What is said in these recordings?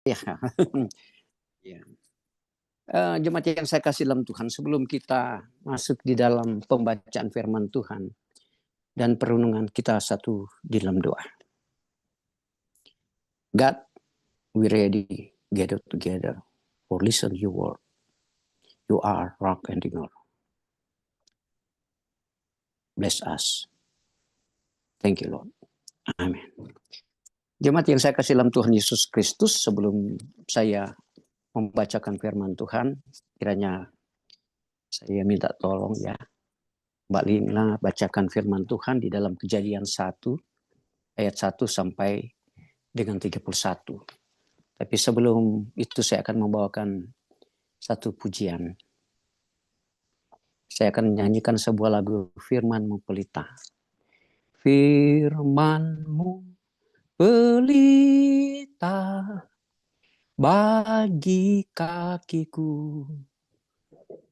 Ya. Ya. Jemaat yang saya kasih dalam Tuhan, sebelum kita masuk di dalam pembacaan firman Tuhan dan perenungan, kita satu di dalam doa. God, we ready gather together for listen your word. You are rock and dinger. Bless us. Thank you, Lord. Amin. Jemaat yang saya kasih dalam Tuhan Yesus Kristus, sebelum saya membacakan firman Tuhan, kiranya saya minta tolong ya, Mbak Lina bacakan firman Tuhan di dalam Kejadian 1 ayat 1 sampai dengan 31. Tapi sebelum itu saya akan membawakan satu pujian. Saya akan menyanyikan sebuah lagu Firman-Mu Pelita. Firman-Mu pelita bagi kakiku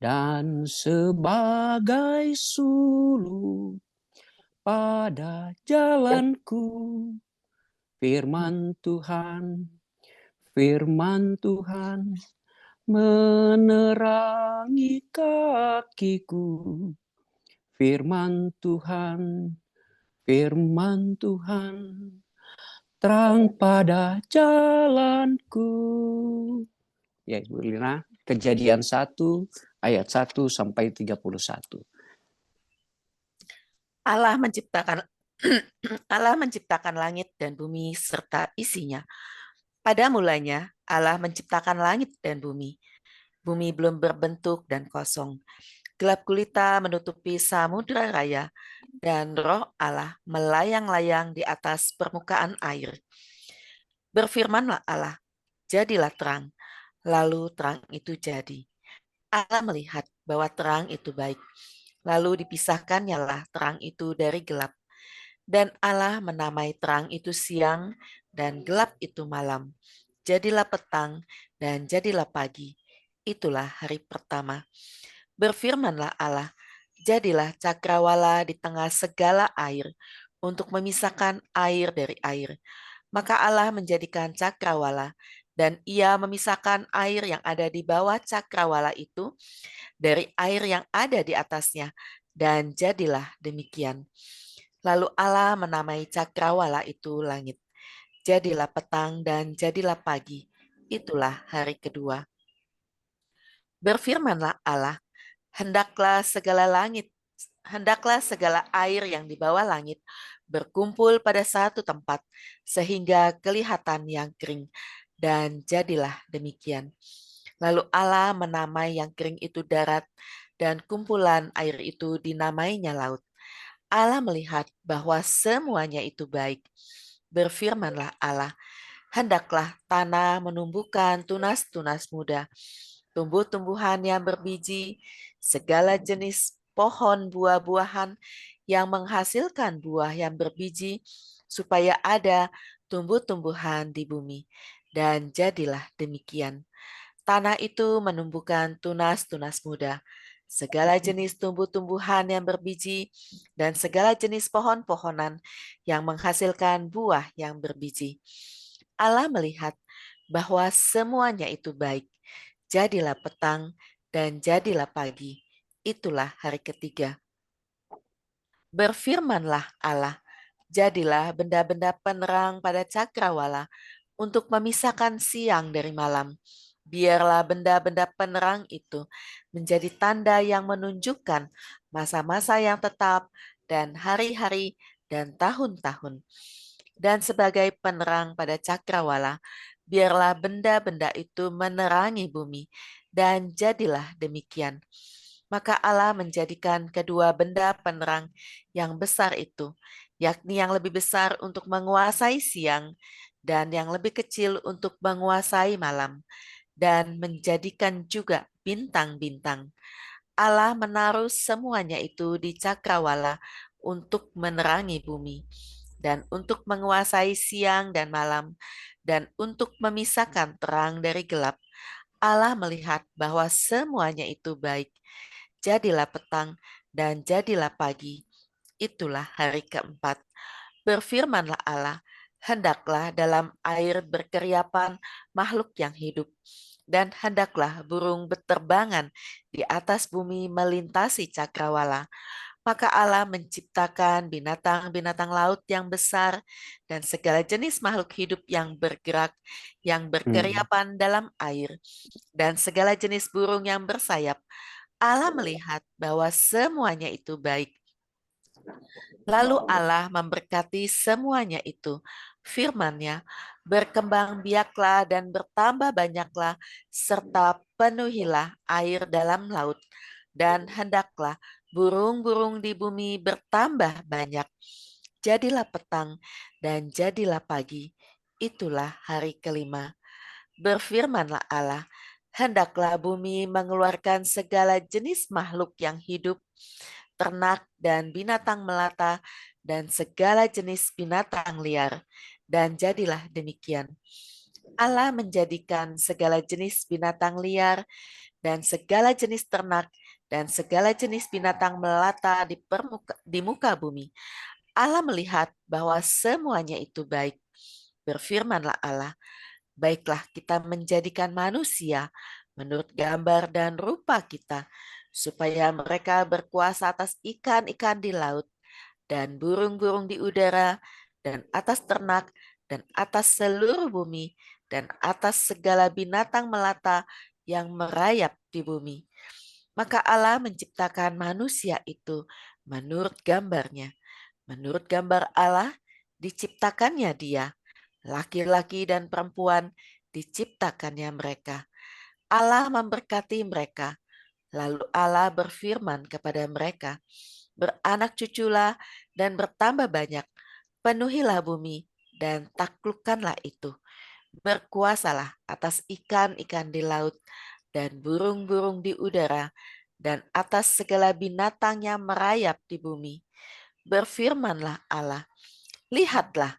dan sebagai suluh pada jalanku. Firman Tuhan menerangi kakiku. Firman Tuhan terang pada jalanku. Ya, Ibu Lina, Kejadian 1 ayat 1 sampai 31. Allah menciptakan Allah menciptakan langit dan bumi serta isinya. Pada mulanya Allah menciptakan langit dan bumi. Bumi belum berbentuk dan kosong. Gelap gulita menutupi samudra raya dan roh Allah melayang-layang di atas permukaan air. Berfirmanlah Allah, jadilah terang. Lalu terang itu jadi. Allah melihat bahwa terang itu baik. Lalu dipisahkannyalah terang itu dari gelap. Dan Allah menamai terang itu siang dan gelap itu malam. Jadilah petang dan jadilah pagi. Itulah hari pertama. Berfirmanlah Allah, jadilah cakrawala di tengah segala air untuk memisahkan air dari air. Maka Allah menjadikan cakrawala dan ia memisahkan air yang ada di bawah cakrawala itu dari air yang ada di atasnya. Dan jadilah demikian. Lalu Allah menamai cakrawala itu langit. Jadilah petang dan jadilah pagi. Itulah hari kedua. Berfirmanlah Allah, hendaklah segala air yang di bawah langit berkumpul pada satu tempat, sehingga kelihatan yang kering. Dan jadilah demikian. Lalu Allah menamai yang kering itu darat, dan kumpulan air itu dinamainya laut. Allah melihat bahwa semuanya itu baik. Berfirmanlah Allah, hendaklah tanah menumbuhkan tunas-tunas muda, tumbuh-tumbuhan yang berbiji, segala jenis pohon buah-buahan yang menghasilkan buah yang berbiji, supaya ada tumbuh-tumbuhan di bumi. Dan jadilah demikian. Tanah itu menumbuhkan tunas-tunas muda, segala jenis tumbuh-tumbuhan yang berbiji, dan segala jenis pohon-pohonan yang menghasilkan buah yang berbiji. Allah melihat bahwa semuanya itu baik. Jadilah petang dan jadilah pagi. Itulah hari ketiga. Berfirmanlah Allah, jadilah benda-benda penerang pada cakrawala untuk memisahkan siang dari malam. Biarlah benda-benda penerang itu menjadi tanda yang menunjukkan masa-masa yang tetap dan hari-hari dan tahun-tahun. Dan sebagai penerang pada cakrawala, biarlah benda-benda itu menerangi bumi, dan jadilah demikian. Maka Allah menjadikan kedua benda penerang yang besar itu, yakni yang lebih besar untuk menguasai siang dan yang lebih kecil untuk menguasai malam, dan menjadikan juga bintang-bintang. Allah menaruh semuanya itu di cakrawala untuk menerangi bumi, dan untuk menguasai siang dan malam, dan untuk memisahkan terang dari gelap. Allah melihat bahwa semuanya itu baik. Jadilah petang dan jadilah pagi. Itulah hari keempat. Berfirmanlah Allah, hendaklah dalam air berkeriapan makhluk yang hidup, dan hendaklah burung berterbangan di atas bumi melintasi cakrawala. Maka Allah menciptakan binatang-binatang laut yang besar dan segala jenis makhluk hidup yang bergerak, yang berkeriapan dalam air, dan segala jenis burung yang bersayap. Allah melihat bahwa semuanya itu baik. Lalu Allah memberkati semuanya itu. Firman-Nya, berkembang biaklah dan bertambah banyaklah, serta penuhilah air dalam laut. Dan hendaklah burung-burung di bumi bertambah banyak. Jadilah petang dan jadilah pagi. Itulah hari kelima. Berfirmanlah Allah, hendaklah bumi mengeluarkan segala jenis makhluk yang hidup, ternak dan binatang melata, dan segala jenis binatang liar. Dan jadilah demikian. Allah menjadikan segala jenis binatang liar dan segala jenis ternak dan segala jenis binatang melata di muka bumi. Allah melihat bahwa semuanya itu baik. Berfirmanlah Allah, baiklah kita menjadikan manusia menurut gambar dan rupa kita, supaya mereka berkuasa atas ikan-ikan di laut, dan burung-burung di udara, dan atas ternak, dan atas seluruh bumi, dan atas segala binatang melata yang merayap di bumi. Maka Allah menciptakan manusia itu menurut gambarnya. Menurut gambar Allah, diciptakannya dia. Laki-laki dan perempuan diciptakannya mereka. Allah memberkati mereka. Lalu Allah berfirman kepada mereka, beranak cuculah dan bertambah banyak. Penuhilah bumi dan taklukkanlah itu. Berkuasalah atas ikan-ikan di laut dan burung-burung di udara dan atas segala binatang yang merayap di bumi. Berfirmanlah Allah, lihatlah,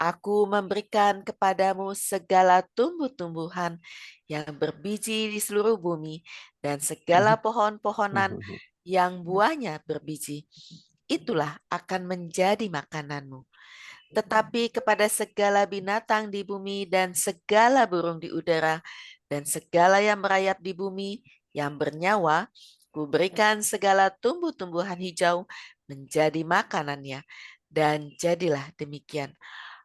aku memberikan kepadamu segala tumbuh-tumbuhan yang berbiji di seluruh bumi dan segala pohon-pohonan yang buahnya berbiji. Itulah akan menjadi makananmu. Tetapi kepada segala binatang di bumi dan segala burung di udara dan segala yang merayap di bumi yang bernyawa, kuberikan segala tumbuh-tumbuhan hijau menjadi makanannya. Dan jadilah demikian.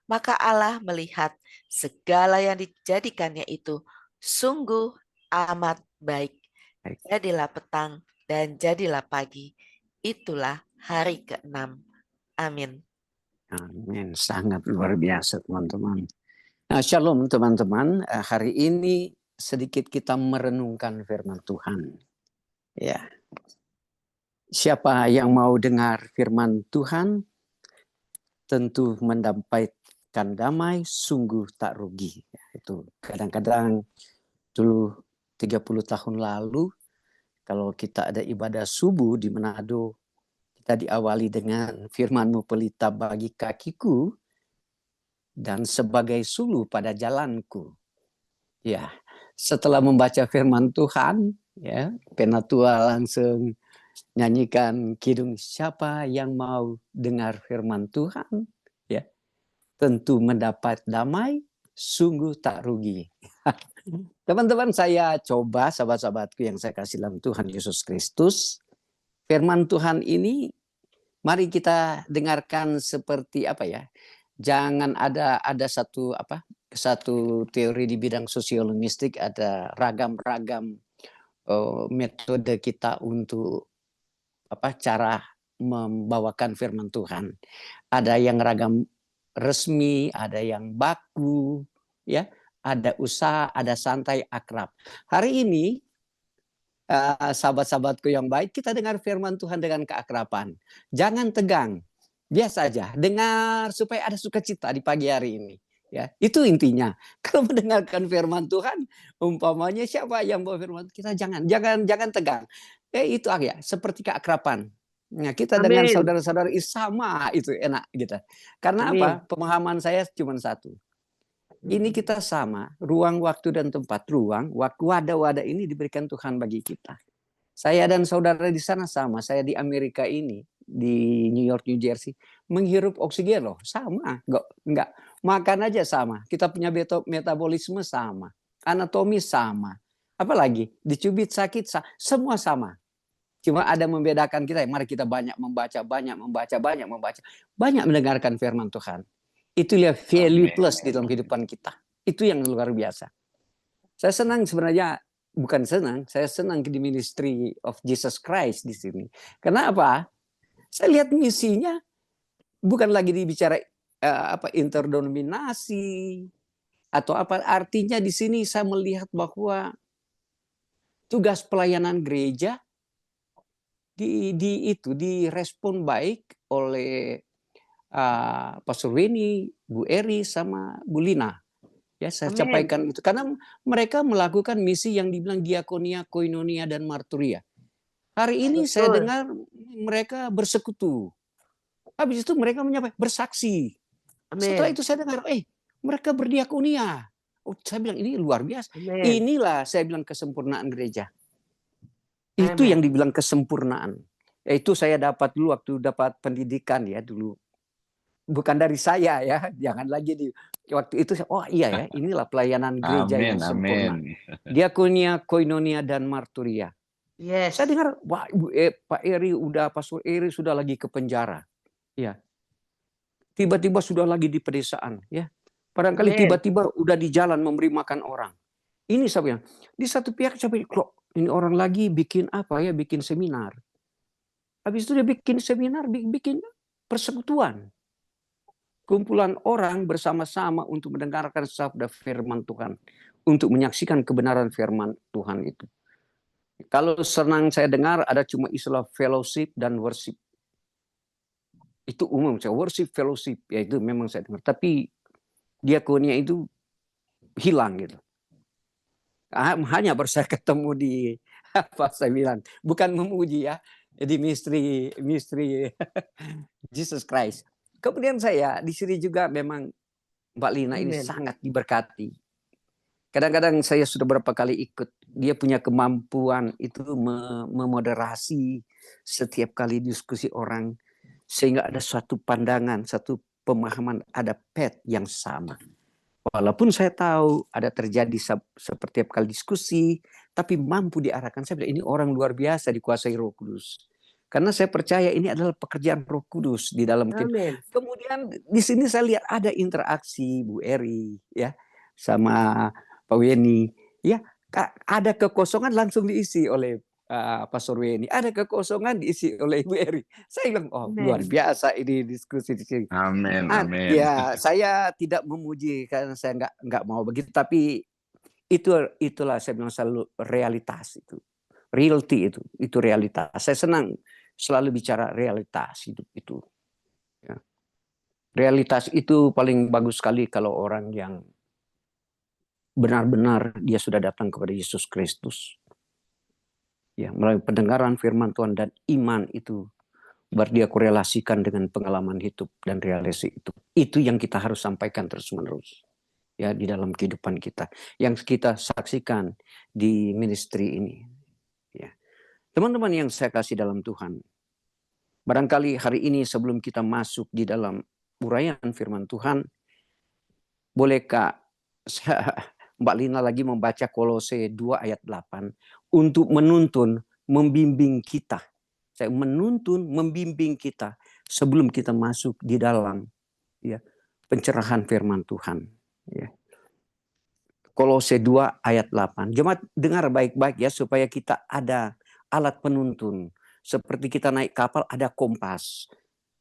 Maka Allah melihat segala yang dijadikannya itu sungguh amat baik. Baik. Jadilah petang dan jadilah pagi. Itulah hari ke-6. Amin. Amin. Sangat luar biasa teman-teman. Nah, shalom teman-teman. Hari ini sedikit kita merenungkan firman Tuhan. Ya. Siapa yang mau dengar firman Tuhan tentu mendapatkan damai, sungguh tak rugi. Itu kadang-kadang dulu 30 tahun lalu kalau kita ada ibadah subuh di Manado, kita diawali dengan firman-Mu pelita bagi kakiku dan sebagai sulu pada jalanku. Ya, setelah membaca firman Tuhan, ya, penatua langsung nyanyikan kidung, siapa yang mau dengar firman Tuhan, ya, tentu mendapat damai, sungguh tak rugi. Teman-teman, saya coba, sahabat-sahabatku yang saya kasih dalam Tuhan Yesus Kristus, firman Tuhan ini mari kita dengarkan seperti apa ya? Jangan ada satu teori di bidang sosiolinguistik, ada ragam-ragam metode kita untuk cara membawakan firman Tuhan. Ada yang ragam resmi, ada yang baku, ya, ada usaha, ada santai, akrab. Hari ini sahabat-sahabatku yang baik, kita dengar firman Tuhan dengan keakraban. Jangan tegang, biasa aja. Dengar supaya ada sukacita di pagi hari ini. Ya, itu intinya. Kalau mendengarkan firman Tuhan, umpamanya siapa yang bawa firman, kita jangan tegang. Itu ya, seperti keakraban. Nah, kita dengan Amin. saudara-saudara sama itu enak gitu. Karena Amin. apa? Pemahaman saya cuma satu. Ini kita sama, ruang, waktu, dan tempat. Ruang, wadah-wadah ini diberikan Tuhan bagi kita. Saya dan saudara di sana sama. Saya di Amerika ini, di New York, New Jersey, menghirup oksigen loh. Sama. Enggak Makan aja sama. Kita punya metabolisme sama. Anatomi sama. Apalagi dicubit sakit, semua sama. Cuma ada membedakan kita. Mari kita banyak membaca, banyak membaca, banyak membaca. Banyak mendengarkan firman Tuhan. Itulah value plus di dalam kehidupan kita. Itu yang luar biasa. Saya senang sebenarnya, bukan senang, saya senang di ministry of Jesus Christ di sini. Kenapa? Saya lihat misinya bukan lagi dibicara interdenominasi atau apa, artinya di sini saya melihat bahwa tugas pelayanan gereja direspon baik oleh Pastor Weni, Bu Eri sama Bu Lina. Ya, saya sampaikan itu karena mereka melakukan misi yang dibilang diakonia, koinonia dan marturia. Hari ini saya dengar mereka bersekutu. Habis itu mereka menyampaikan bersaksi. Setelah itu saya dengar, mereka berdiakonia. Oh, saya bilang ini luar biasa. Inilah saya bilang kesempurnaan gereja. Itu yang dibilang kesempurnaan. Itu saya dapat dulu waktu dapat pendidikan ya dulu. Bukan dari saya ya, jangan lagi waktu itu oh iya ya, inilah pelayanan gereja yang sempurna. Diakonia, koinonia dan marturia. Yes. Saya dengar Pak Eri Pastor Eri sudah lagi ke penjara. Ya. Tiba-tiba sudah lagi di pedesaan ya. Barangkali tiba-tiba udah di jalan memberi makan orang. Ini saya bilang, di satu pihak saya bilang, ini orang lagi bikin apa ya, bikin seminar. Habis itu dia bikin seminar, bikin persekutuan. Kumpulan orang bersama-sama untuk mendengarkan sabda firman Tuhan. Untuk menyaksikan kebenaran firman Tuhan itu. Kalau senang saya dengar ada cuma istilah fellowship dan worship. Itu umum, saya worship, fellowship. Ya itu memang saya dengar. Tapi diakonia itu hilang gitu. Hanya baru saya ketemu di apa saya bilang. Bukan memuji ya. Di misteri Jesus Christ. Kemudian saya di sini juga memang Mbak Lina ini sangat diberkati. Kadang-kadang saya sudah berapa kali ikut. Dia punya kemampuan itu memoderasi setiap kali diskusi orang. Sehingga ada suatu pandangan, satu pemahaman, ada path yang sama. Walaupun saya tahu ada terjadi setiap kali diskusi, tapi mampu diarahkan. Saya bilang ini orang luar biasa dikuasai Roh Kudus. Karena saya percaya ini adalah pekerjaan Roh Kudus di dalam kita. Kemudian di sini saya lihat ada interaksi Bu Eri ya sama Pak Weni ya, ada kekosongan langsung diisi oleh Pastor Weni, ada kekosongan diisi oleh Ibu Eri. Saya bilang luar biasa ini diskusi di sini. Amin. Ya, saya tidak memuji karena saya nggak mau begitu, tapi itulah saya bilang selalu realitas itu. Reality itu realitas. Saya senang selalu bicara realitas itu. Ya. Realitas itu paling bagus sekali kalau orang yang benar-benar dia sudah datang kepada Yesus Kristus. Ya, melalui pendengaran firman Tuhan dan iman itu dia korelasikan dengan pengalaman hidup dan realisasi itu. Itu yang kita harus sampaikan terus-menerus. Ya, di dalam kehidupan kita. Yang kita saksikan di ministry ini. Ya. Teman-teman yang saya kasih dalam Tuhan. Barangkali hari ini sebelum kita masuk di dalam uraian firman Tuhan, bolehkah Mbak Lina lagi membaca Kolose 2 ayat 8 untuk menuntun, membimbing kita. Saya menuntun, membimbing kita sebelum kita masuk di dalam ya, pencerahan firman Tuhan. Ya. Kolose 2 ayat 8. Jemaat dengar baik-baik ya supaya kita ada alat penuntun. Seperti kita naik kapal ada kompas.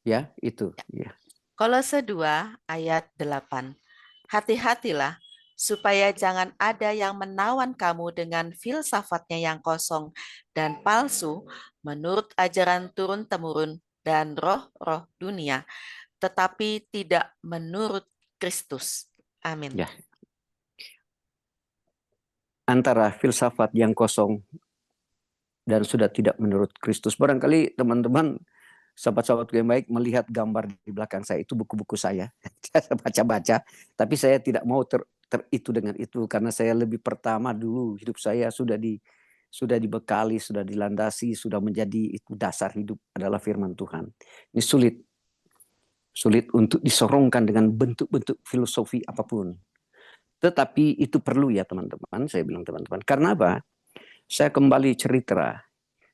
Ya, itu. Ya. Kolose 2 ayat 8. Hati-hatilah supaya jangan ada yang menawan kamu dengan filsafatnya yang kosong dan palsu menurut ajaran turun-temurun dan roh-roh dunia, tetapi tidak menurut Kristus. Amin. Ya. Antara filsafat yang kosong dan sudah tidak menurut Kristus. Barangkali teman-teman, sahabat-sahabat yang baik melihat gambar di belakang saya, itu buku-buku saya. Saya baca-baca, tapi saya tidak mau itu dengan itu karena saya lebih pertama dulu hidup saya sudah dibekali, sudah dilandasi, sudah menjadi itu dasar hidup adalah firman Tuhan. Ini sulit. Sulit untuk disorongkan dengan bentuk-bentuk filosofi apapun. Tetapi itu perlu ya teman-teman, saya bilang teman-teman. Karena apa? Saya kembali cerita,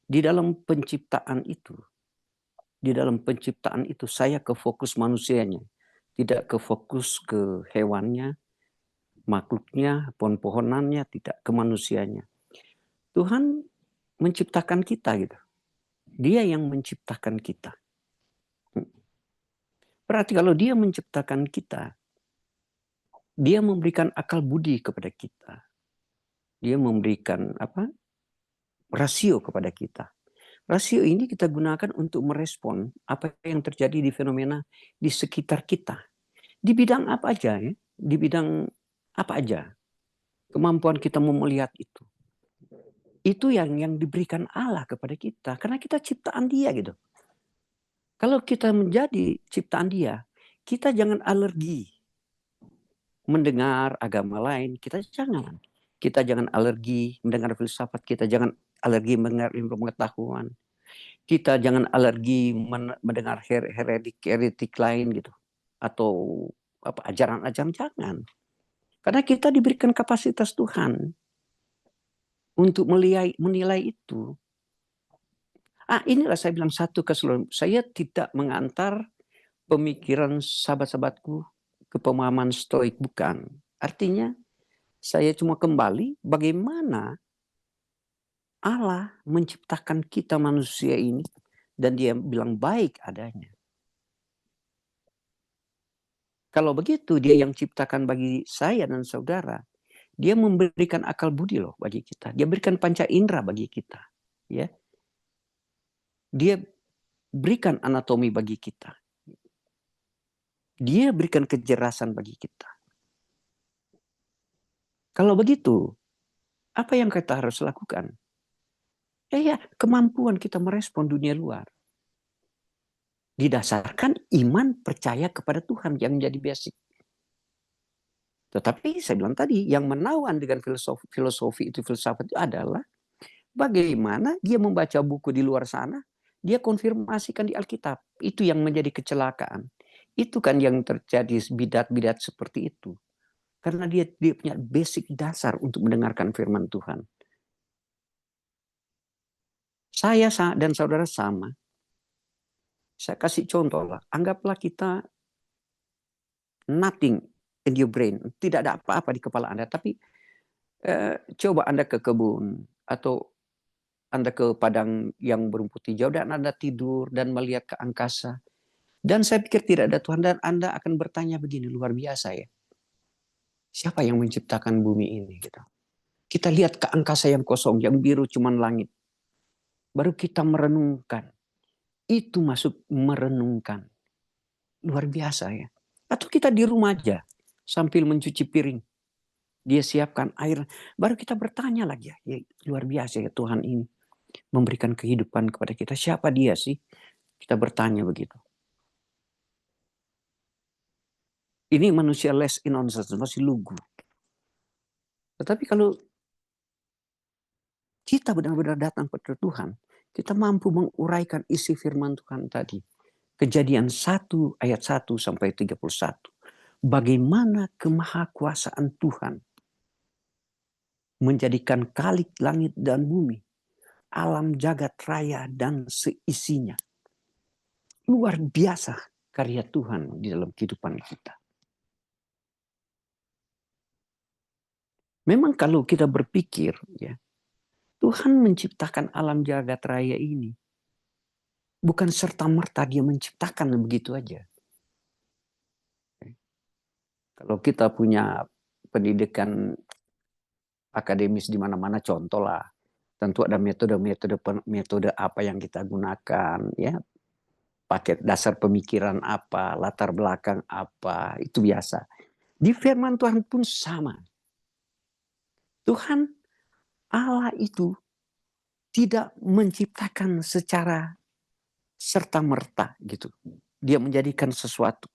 di dalam penciptaan itu saya ke fokus manusianya, tidak ke fokus ke hewannya, makhluknya, pohon-pohonannya, tidak ke manusianya. Tuhan menciptakan kita gitu. Dia yang menciptakan kita. Berarti kalau dia menciptakan kita, dia memberikan akal budi kepada kita. Dia memberikan rasio kepada kita. Rasio ini kita gunakan untuk merespon apa yang terjadi di fenomena di sekitar kita. Di bidang apa aja ya? Di bidang apa aja. Kemampuan kita melihat itu. Itu yang diberikan Allah kepada kita. Karena kita ciptaan dia gitu. Kalau kita menjadi ciptaan dia, kita jangan alergi mendengar agama lain. Kita jangan. Kita jangan alergi mendengar filsafat. Kita jangan alergi mendengar ilmu pengetahuan. Kita jangan alergi mendengar heretik lain gitu. Atau ajaran-ajaran, jangan. Karena kita diberikan kapasitas Tuhan untuk menilai itu. Inilah saya bilang satu keseluruhan. Saya tidak mengantar pemikiran sahabat-sahabatku ke pemahaman stoik, bukan. Artinya saya cuma kembali bagaimana Allah menciptakan kita manusia ini dan dia bilang baik adanya. Kalau begitu dia yang ciptakan bagi saya dan saudara, dia memberikan akal budi loh bagi kita. Dia berikan panca indera bagi kita, ya. Dia berikan anatomi bagi kita. Dia berikan kejelasan bagi kita. Kalau begitu, apa yang kita harus lakukan? Ya, kemampuan kita merespon dunia luar. Didasarkan iman percaya kepada Tuhan yang menjadi basic. Tetapi saya bilang tadi, yang menawan dengan filosofi itu, filsafat itu adalah bagaimana dia membaca buku di luar sana, dia konfirmasikan di Alkitab. Itu yang menjadi kecelakaan. Itu kan yang terjadi bidat-bidat seperti itu. Karena dia punya basic dasar untuk mendengarkan firman Tuhan. Saya dan saudara sama. Saya kasih contoh lah. Anggaplah kita nothing in your brain. Tidak ada apa-apa di kepala Anda. Tapi coba Anda ke kebun. Atau Anda ke padang yang berumput hijau. Dan Anda tidur dan melihat ke angkasa. Dan saya pikir tidak ada Tuhan. Dan Anda akan bertanya begini. Luar biasa ya. Siapa yang menciptakan bumi ini? Gitu. Kita lihat ke angkasa yang kosong. Yang biru cuman langit. Baru kita merenungkan. Itu masuk merenungkan. Luar biasa ya. Atau kita di rumah aja sambil mencuci piring. Dia siapkan air. Baru kita bertanya lagi. Ya, luar biasa ya Tuhan ini. Memberikan kehidupan kepada kita. Siapa dia sih? Kita bertanya begitu. Ini manusia less innocent. Masih lugu. Tetapi kalau kita benar-benar datang kepada Tuhan. Kita mampu menguraikan isi firman Tuhan tadi. Kejadian 1 ayat 1 sampai 31. Bagaimana kemahakuasaan Tuhan menjadikan kalik langit dan bumi, alam jagat raya dan seisinya. Luar biasa karya Tuhan di dalam kehidupan kita. Memang kalau kita berpikir, ya, Tuhan menciptakan alam jagat raya ini bukan serta-merta dia menciptakan begitu aja. Kalau kita punya pendidikan akademis di mana-mana, contoh lah, tentu ada metode apa yang kita gunakan, ya, paket dasar pemikiran apa, latar belakang apa, itu biasa. Di firman Tuhan pun sama. Tuhan Allah itu tidak menciptakan secara serta-merta gitu. Dia menjadikan sesuatu.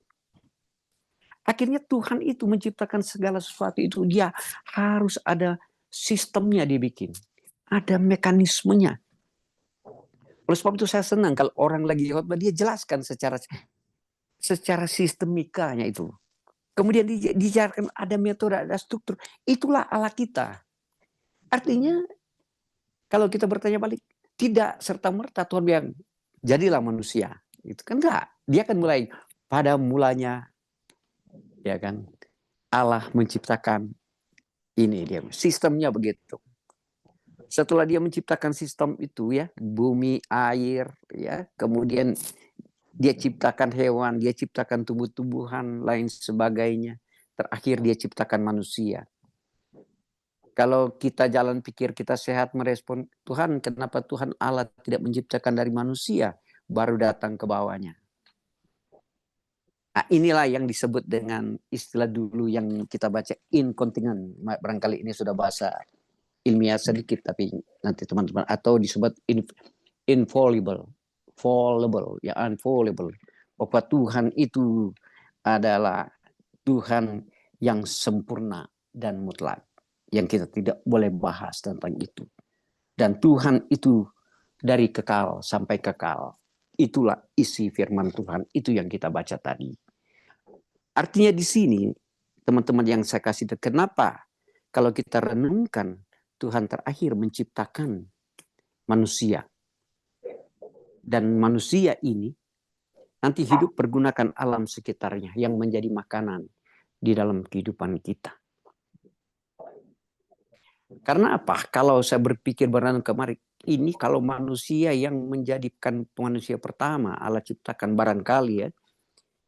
Akhirnya Tuhan itu menciptakan segala sesuatu itu, dia harus ada sistemnya dibikin. Ada mekanismenya. Oleh sebab itu saya senang kalau orang lagi khotbah dia jelaskan secara secara sistemikanya itu. Kemudian dijarkan ada metode, ada struktur. Itulah Allah kita. Artinya kalau kita bertanya balik, tidak serta-merta Tuhan bilang, jadilah manusia. Itu kan enggak. Dia kan mulai pada mulanya, ya kan, Allah menciptakan ini dia. Sistemnya begitu. Setelah dia menciptakan sistem itu ya, bumi, air, ya, kemudian dia ciptakan hewan, dia ciptakan tumbuh-tumbuhan, lain sebagainya. Terakhir dia ciptakan manusia. Kalau kita jalan pikir kita sehat merespon Tuhan, kenapa Tuhan Allah tidak menciptakan dari manusia, baru datang ke bawahnya. Nah, inilah yang disebut dengan istilah dulu yang kita baca inkontinent. Barangkali ini sudah bahasa ilmiah sedikit, tapi nanti teman-teman, atau disebut infallible, fallible, ya unfallible. Bahwa Tuhan itu adalah Tuhan yang sempurna dan mutlak. Yang kita tidak boleh bahas tentang itu. Dan Tuhan itu dari kekal sampai kekal. Itulah isi firman Tuhan. Itu yang kita baca tadi. Artinya di sini, teman-teman yang saya kasih, kenapa kalau kita renungkan, Tuhan terakhir menciptakan manusia. Dan manusia ini nanti hidup pergunakan alam sekitarnya yang menjadi makanan di dalam kehidupan kita. Karena apa? Kalau saya berpikir berenang kemarin, ini kalau manusia yang menjadikan manusia pertama Allah ciptakan barangkali ya,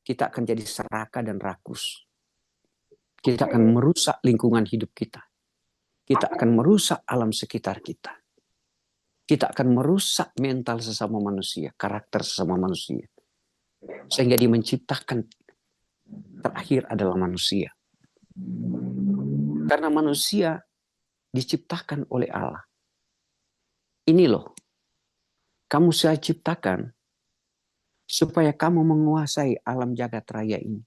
kita akan jadi serakah dan rakus. Kita akan merusak lingkungan hidup kita. Kita akan merusak alam sekitar kita. Kita akan merusak mental sesama manusia, karakter sesama manusia. Sehingga dia menciptakan terakhir adalah manusia. Karena manusia diciptakan oleh Allah. Ini loh, kamu saya ciptakan supaya kamu menguasai alam jagat raya ini.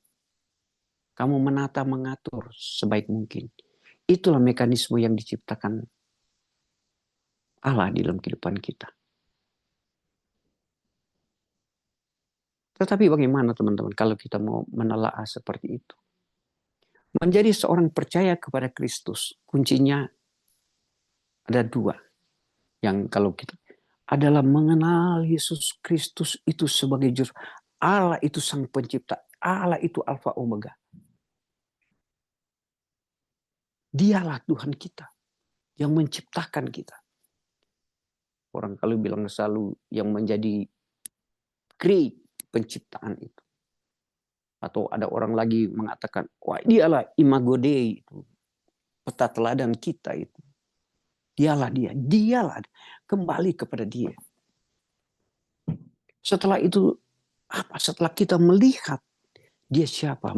Kamu menata, mengatur sebaik mungkin. Itulah mekanisme yang diciptakan Allah di dalam kehidupan kita. Tetapi bagaimana teman-teman kalau kita mau menelaah seperti itu? Menjadi seorang percaya kepada Kristus, kuncinya ada dua. Yang kalau kita adalah mengenal Yesus Kristus itu sebagai juru. Allah itu sang pencipta. Allah itu Alfa Omega. Dialah Tuhan kita yang menciptakan kita. Orang kalau bilang selalu yang menjadi great penciptaan itu. Atau ada orang lagi mengatakan, wah dialah imago Dei itu. Peta teladan kita itu. Dialah dia. Dialah. Kembali kepada dia. Setelah itu, apa? Setelah kita melihat dia siapa?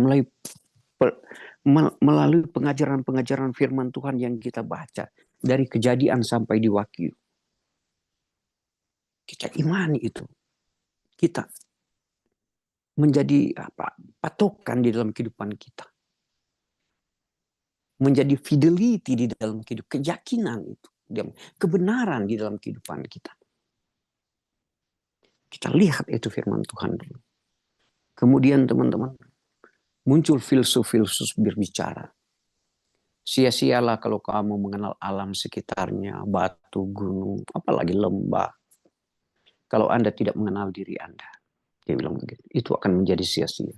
Melalui pengajaran-pengajaran firman Tuhan yang kita baca. Dari Kejadian sampai di Wahyu. Kita imani itu. Kita menjadi apa? Patokan di dalam kehidupan kita. Menjadi fidelity di dalam kehidupan. Keyakinan itu. Kebenaran di dalam kehidupan kita. Kita lihat itu firman Tuhan dulu. Kemudian teman-teman, muncul filsuf-filsuf berbicara. Sia-sialah kalau kamu mengenal alam sekitarnya, batu, gunung, apalagi lembah. Kalau Anda tidak mengenal diri Anda. Dia bilang begitu. Itu akan menjadi sia-sia.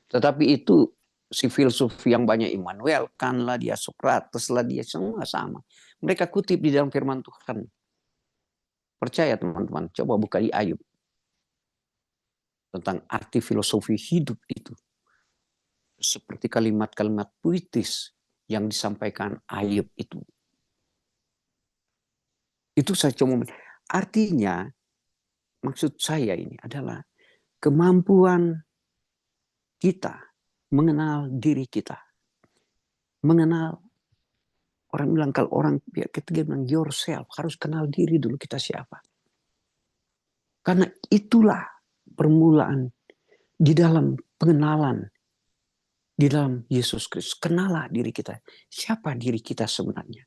Tetapi itu si filsuf yang banyak, Immanuel Kant lah dia, Socrates lah dia, semua sama. Mereka kutip di dalam firman Tuhan. Percaya teman-teman, coba buka di Ayub. Tentang arti filosofi hidup itu. Seperti kalimat-kalimat puitis yang disampaikan Ayub itu. Itu saya cuma, artinya maksud saya ini adalah kemampuan kita mengenal diri kita. Mengenal, orang bilang kalau orang ketiga bilang yourself, harus kenal diri dulu kita siapa. Karena itulah permulaan di dalam pengenalan di dalam Yesus Kristus. Kenalah diri kita. Siapa diri kita sebenarnya?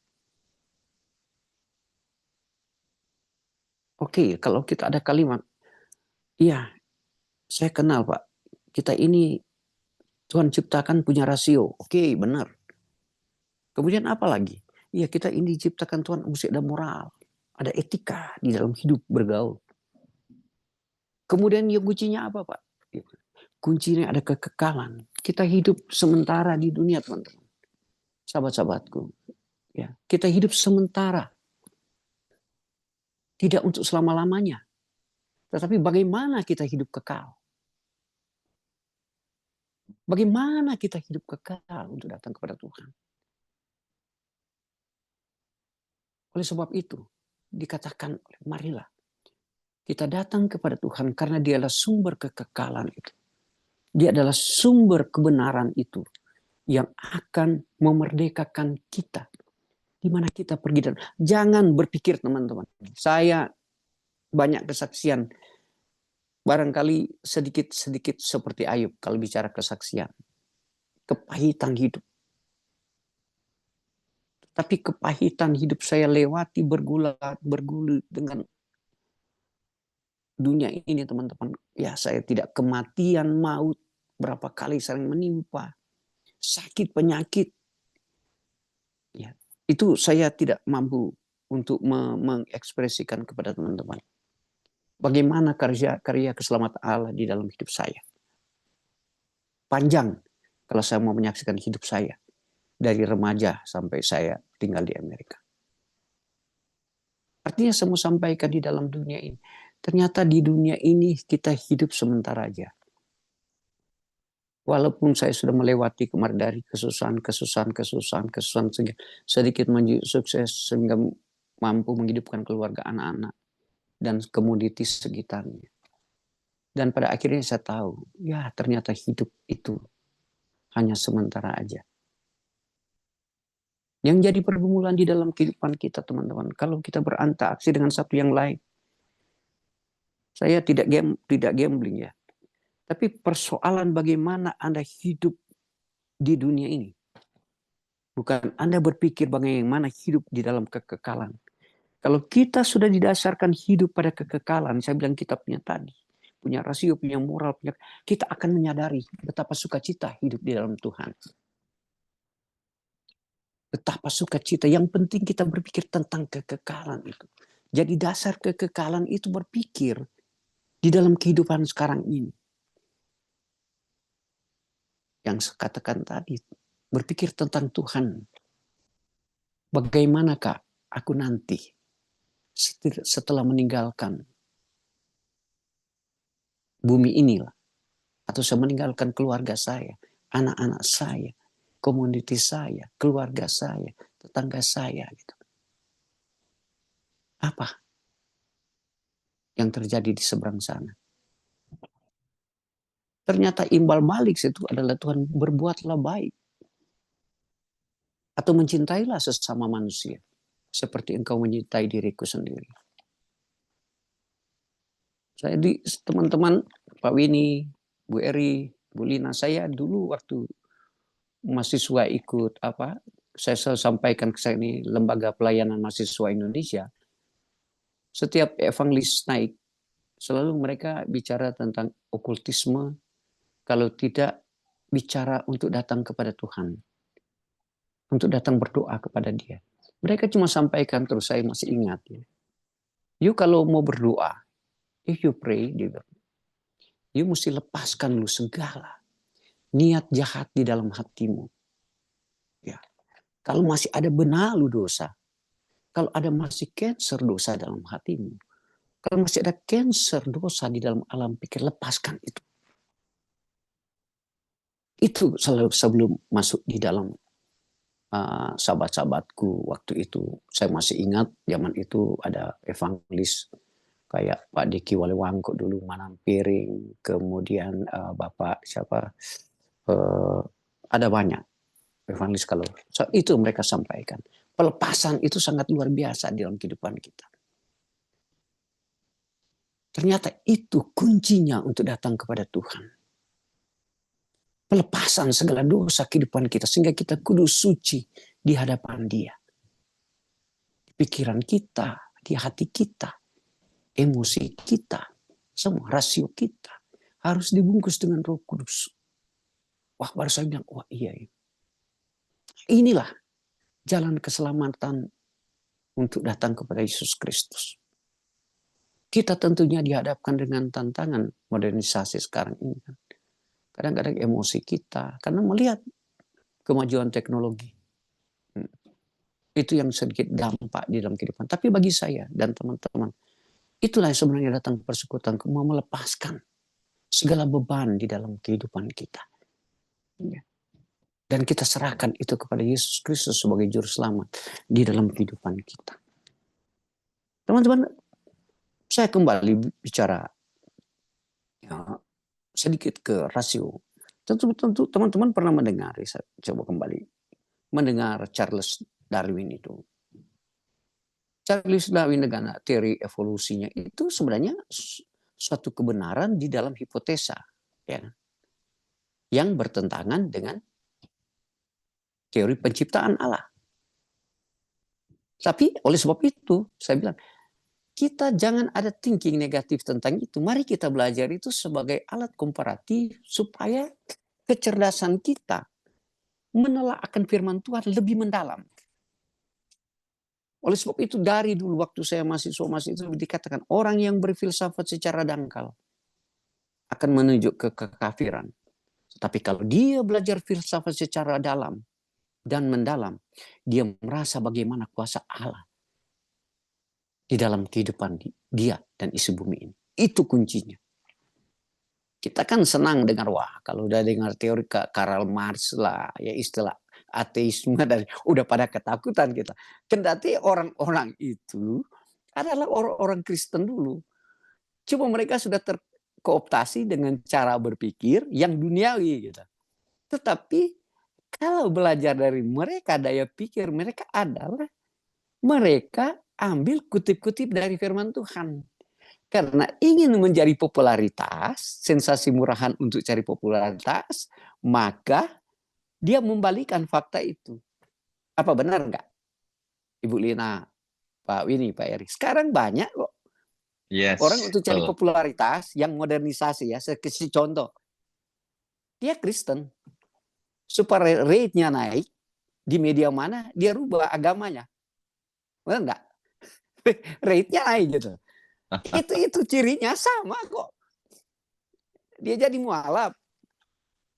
Oke, kalau kita ada kalimat, iya, saya kenal Pak. kita ini Tuhan ciptakan punya rasio. Oke, benar. Kemudian apa lagi? Ya, kita ini diciptakan Tuhan mesti ada moral, ada etika di dalam hidup bergaul. Kemudian yang kuncinya apa, Pak? Kuncinya ada kekekalan. Kita hidup sementara di dunia, teman-teman. Sahabat-sahabatku. Ya, kita hidup sementara. Tidak untuk selama-lamanya. Tetapi bagaimana kita hidup kekal? Bagaimana kita hidup kekal untuk datang kepada Tuhan? Oleh sebab itu, dikatakan, marilah kita datang kepada Tuhan karena Dialah sumber kekekalan itu. Dia adalah sumber kebenaran itu yang akan memerdekakan kita. Di mana kita pergi dan jangan berpikir, teman-teman. Saya banyak kesaksian, barangkali sedikit-sedikit seperti Ayub kalau bicara kesaksian. Kepahitan hidup. Tapi kepahitan hidup saya lewati bergulut dengan dunia ini, teman-teman. Ya, saya tidak kematian, maut berapa kali sering menimpa. Sakit, penyakit. Ya, itu saya tidak mampu untuk mengekspresikan kepada teman-teman. Bagaimana karya keselamatan Allah di dalam hidup saya. Panjang kalau saya mau menyaksikan hidup saya. Dari remaja sampai saya tinggal di Amerika. Artinya saya mau sampaikan di dalam dunia ini. Ternyata di dunia ini kita hidup sementara aja. Walaupun saya sudah melewati kemarin dari kesusahan, sedikit menuju sukses sehingga mampu menghidupkan keluarga, anak-anak, dan komoditi sekitarnya. Dan pada akhirnya saya tahu, ya ternyata hidup itu hanya sementara aja. Yang jadi pergumulan di dalam kehidupan kita, teman-teman, kalau kita berinteraksi dengan satu yang lain. Saya tidak gambling ya. Tapi persoalan bagaimana Anda hidup di dunia ini. Bukan Anda berpikir bagaimana hidup di dalam kekekalan. Kalau kita sudah didasarkan hidup pada kekekalan, saya bilang kita punya tadi, punya rasio, punya moral, kita akan menyadari betapa sukacita hidup di dalam Tuhan. Betapa sukacita. Yang penting kita berpikir tentang kekekalan itu. Jadi dasar kekekalan itu berpikir di dalam kehidupan sekarang ini. Yang saya katakan tadi, berpikir tentang Tuhan. Bagaimanakah aku nanti setelah meninggalkan bumi inilah. Atau saya meninggalkan keluarga saya, anak-anak saya, komuniti saya, keluarga saya, tetangga saya. Gitu. Apa yang terjadi di seberang sana? Ternyata imbal balik itu adalah Tuhan berbuatlah baik. Atau mencintailah sesama manusia. Seperti engkau mencintai diriku sendiri. Saya teman-teman, Pak Winnie, Bu Eri, Bu Lina, saya dulu waktu mahasiswa ikut saya sampaikan ke saya ini Lembaga Pelayanan Mahasiswa Indonesia. Setiap evangelis naik, selalu mereka bicara tentang okultisme, kalau tidak bicara untuk datang kepada Tuhan. Untuk datang berdoa kepada Dia. Mereka cuma sampaikan terus, saya masih ingat. You kalau mau berdoa, if you pray, you mesti lepaskan lu segala niat jahat di dalam hatimu. Ya. Kalau masih ada benalu dosa, kalau ada masih cancer dosa dalam hatimu, kalau masih ada cancer dosa di dalam alam pikir, lepaskan itu. Itu selalu sebelum masuk di dalam sahabat-sahabatku waktu itu. Saya masih ingat zaman itu ada evangelis kayak Pak Diki Walewangko dulu, Manampiring, kemudian Bapak siapa, ada banyak evangelis kalau itu mereka sampaikan. Pelepasan itu sangat luar biasa di dalam kehidupan kita. Ternyata itu kuncinya untuk datang kepada Tuhan. Pelepasan segala dosa kehidupan kita sehingga kita kudus suci di hadapan Dia. Di pikiran kita, di hati kita, emosi kita, semua rasio kita harus dibungkus dengan Roh Kudus. Wah, baru saya bilang, wah iya. Inilah jalan keselamatan untuk datang kepada Yesus Kristus. Kita tentunya dihadapkan dengan tantangan modernisasi sekarang ini. Kadang-kadang emosi kita, karena melihat kemajuan teknologi. Itu yang sedikit dampak di dalam kehidupan. Tapi bagi saya dan teman-teman, itulah yang sebenarnya datang persekutuan, mau melepaskan segala beban di dalam kehidupan kita. Dan kita serahkan itu kepada Yesus Kristus sebagai juru selamat di dalam kehidupan kita. Teman-teman, saya kembali bicara ya, sedikit ke rasio. Tentu teman-teman pernah mendengar, saya coba kembali mendengar Charles Darwin itu. Charles Darwin dengan teori evolusinya itu sebenarnya suatu kebenaran di dalam hipotesa, ya, yang bertentangan dengan teori penciptaan Allah. Tapi oleh sebab itu saya bilang, kita jangan ada thinking negatif tentang itu. Mari kita belajar itu sebagai alat komparatif supaya kecerdasan kita menelaah firman Tuhan lebih mendalam. Oleh sebab itu dari dulu waktu saya masih itu dikatakan orang yang berfilsafat secara dangkal akan menuju ke kekafiran. Tapi kalau dia belajar filsafat secara dalam dan mendalam, dia merasa bagaimana kuasa Allah di dalam kehidupan dia dan isi bumi ini. Itu kuncinya. Kita kan senang dengar, wah kalau udah dengar teori Karl Marx lah, ya istilah ateisme dari udah pada ketakutan kita. Kendati orang-orang itu adalah orang-orang Kristen dulu. Cuma mereka sudah terkooptasi dengan cara berpikir yang duniawi gitu. Tetapi kalau belajar dari mereka, daya pikir mereka adalah mereka ambil kutip-kutip dari firman Tuhan. Karena ingin menjadi popularitas, sensasi murahan untuk cari popularitas, maka dia membalikan fakta itu. Apa benar enggak? Ibu Lina, Pak Winnie, Pak Eri. Sekarang banyak kok orang untuk cari popularitas yang modernisasi ya. Saya kasih contoh. Dia Kristen. Supaya rate-nya naik, di media mana dia rubah agamanya. Benar enggak? Rate-nya naik gitu. Itu cirinya sama kok. Dia jadi mualaf.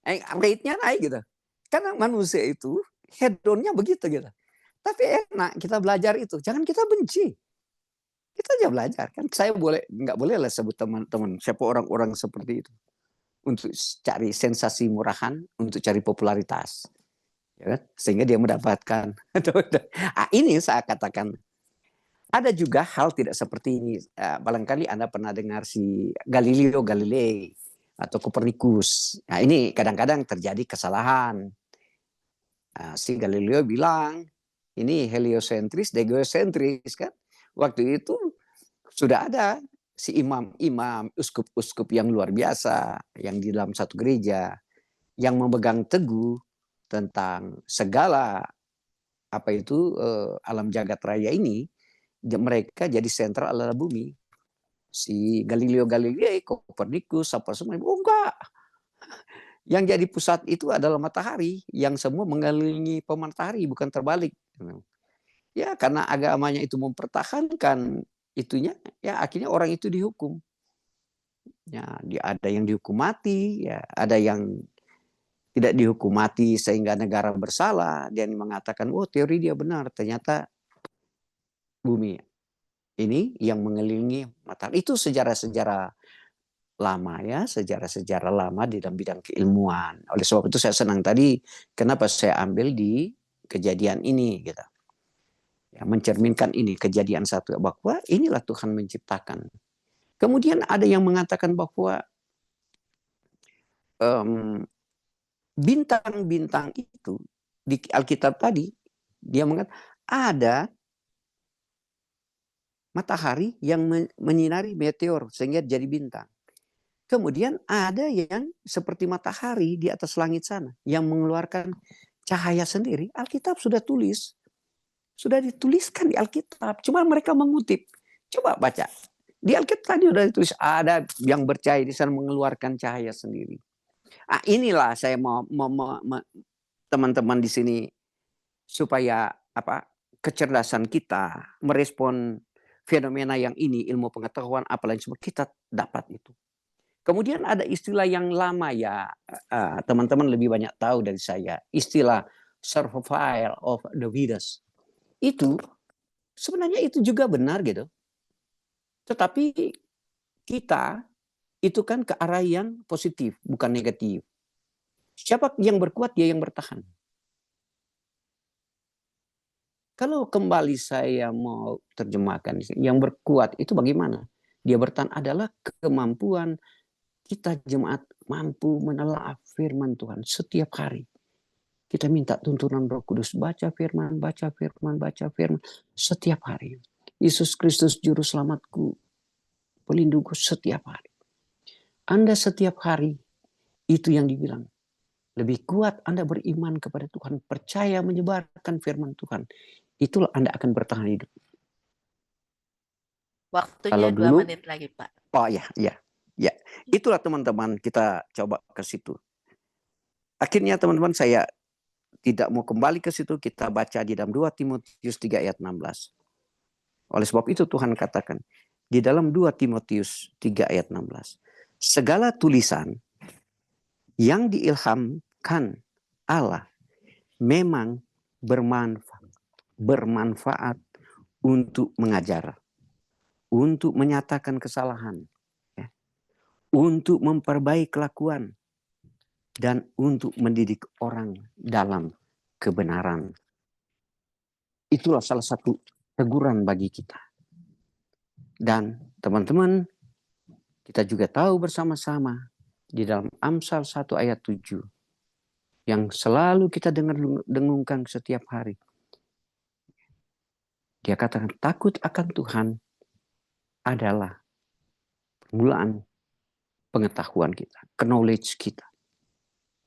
Rate-nya naik gitu. Karena manusia itu hedonnya begitu gitu. Tapi enak kita belajar itu. Jangan kita benci. Kita aja belajar kan. Saya nggak boleh lah sebut teman-teman siapa orang-orang seperti itu untuk cari sensasi murahan, untuk cari popularitas, ya kan? Sehingga dia mendapatkan. Ini saya katakan. Ada juga hal tidak seperti ini. Barangkali Anda pernah dengar si Galileo Galilei atau Kopernikus. Nah, ini kadang-kadang terjadi kesalahan. Si Galileo bilang ini heliosentris, geosentris kan. Waktu itu sudah ada si imam-imam, uskup-uskup yang luar biasa yang di dalam satu gereja yang memegang teguh tentang segala apa itu alam jagat raya ini. Mereka jadi sentral adalah bumi. Si Galileo Galilei, Kopernikus, apa semua, oh enggak. Yang jadi pusat itu adalah matahari, yang semua mengelilingi pematahari, bukan terbalik. Ya karena agamanya itu mempertahankan itunya, ya akhirnya orang itu dihukum. Ya, ada yang dihukum mati, ya ada yang tidak dihukum mati sehingga negara bersalah. Dia mengatakan, oh teori dia benar, ternyata bumi ini yang mengelilingi matahari. Itu sejarah-sejarah lama ya, sejarah-sejarah lama di dalam bidang keilmuan. Oleh sebab itu saya senang tadi kenapa saya ambil di kejadian ini gitu. Ya, mencerminkan ini kejadian satu bahwa inilah Tuhan menciptakan. Kemudian ada yang mengatakan bahwa bintang-bintang itu di Alkitab tadi dia mengatakan ada matahari yang menyinari meteor sehingga jadi bintang. Kemudian ada yang seperti matahari di atas langit sana yang mengeluarkan cahaya sendiri. Alkitab sudah tulis. Sudah dituliskan di Alkitab. Cuma mereka mengutip. Coba baca. Di Alkitab tadi udah ditulis ada yang bercahaya di sana mengeluarkan cahaya sendiri. Inilah saya mau teman-teman di sini supaya kecerdasan kita merespon fenomena yang ini, ilmu pengetahuan apalagi semua kita dapat itu. Kemudian ada istilah yang lama ya, teman-teman lebih banyak tahu dari saya, istilah survival of the fittest. Itu sebenarnya itu juga benar gitu. Tetapi kita itu kan ke arah yang positif, bukan negatif. Siapa yang berkuat, dia yang bertahan. Kalau kembali saya mau terjemahkan, yang berkuat itu bagaimana? Dia bertahan adalah kemampuan kita jemaat mampu menelaah firman Tuhan setiap hari. Kita minta tuntunan Roh Kudus, baca firman, baca firman, baca firman setiap hari. Yesus Kristus juru selamatku, pelindungku setiap hari. Anda setiap hari, itu yang dibilang. Lebih kuat Anda beriman kepada Tuhan, percaya menyebarkan firman Tuhan. Itulah Anda akan bertahan hidup. Waktunya 2 menit lagi, Pak. Oh ya. Itulah teman-teman, kita coba ke situ. Akhirnya teman-teman saya tidak mau kembali ke situ, kita baca di dalam 2 Timotius 3 ayat 16. Oleh sebab itu Tuhan katakan, di dalam 2 Timotius 3 ayat 16. Segala tulisan yang diilhamkan Allah memang bermanfaat untuk mengajar, untuk menyatakan kesalahan, untuk memperbaiki kelakuan, dan untuk mendidik orang dalam kebenaran. Itulah salah satu teguran bagi kita. Dan teman-teman, kita juga tahu bersama-sama di dalam Amsal 1 ayat 7 yang selalu kita dengungkan setiap hari. Dia katakan takut akan Tuhan adalah permulaan pengetahuan kita, knowledge kita.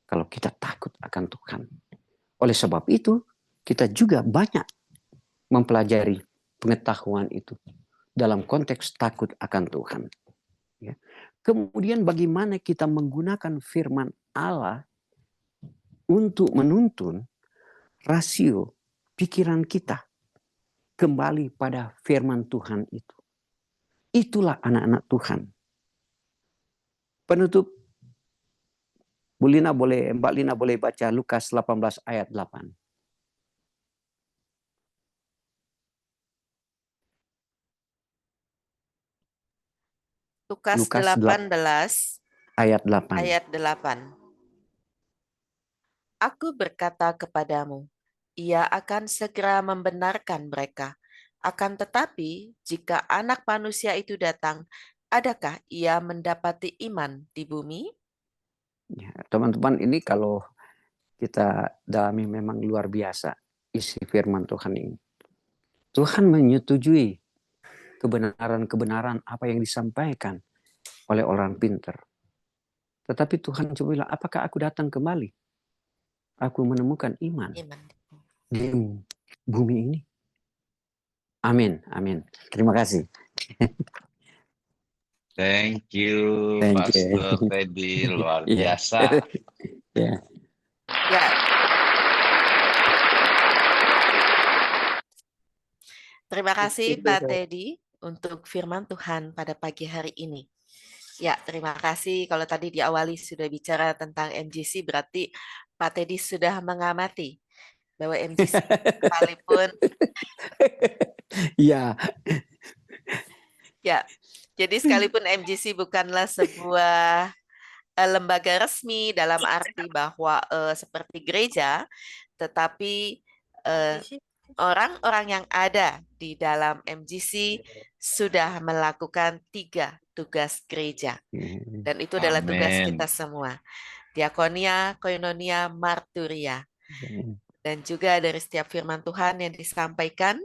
Kalau kita takut akan Tuhan. Oleh sebab itu, kita juga banyak mempelajari pengetahuan itu dalam konteks takut akan Tuhan. Ya. Kemudian bagaimana kita menggunakan firman Allah untuk menuntun rasio pikiran kita kembali pada firman Tuhan itu. Itulah anak-anak Tuhan. Penutup, Mbak Lina boleh baca Lukas 18 ayat 8. Lukas 18 ayat 8. Ayat 8. Aku berkata kepadamu, ia akan segera membenarkan mereka. Akan tetapi, jika anak manusia itu datang, adakah ia mendapati iman di bumi? Ya, teman-teman, ini kalau kita dalami memang luar biasa isi firman Tuhan ini. Tuhan menyetujui kebenaran-kebenaran apa yang disampaikan oleh orang pintar. Tetapi Tuhan coba bilang, apakah aku datang kembali? Aku menemukan iman di bumi ini. Amin, amin. Terima kasih. Thank you, Pastor Teddy. Luar biasa. Ya. Terima kasih Pak Teddy untuk firman Tuhan pada pagi hari ini. Ya, terima kasih. Kalau tadi diawali sudah bicara tentang MGC, berarti Pak Teddy sudah mengamati bahwa MGC sekalipun Ya. Ya, jadi sekalipun MGC bukanlah sebuah lembaga resmi dalam arti bahwa seperti gereja, tetapi orang-orang yang ada di dalam MGC sudah melakukan 3 tugas gereja. Dan itu adalah tugas kita semua. Diakonia, koinonia, marturia. Dan juga dari setiap firman Tuhan yang disampaikan,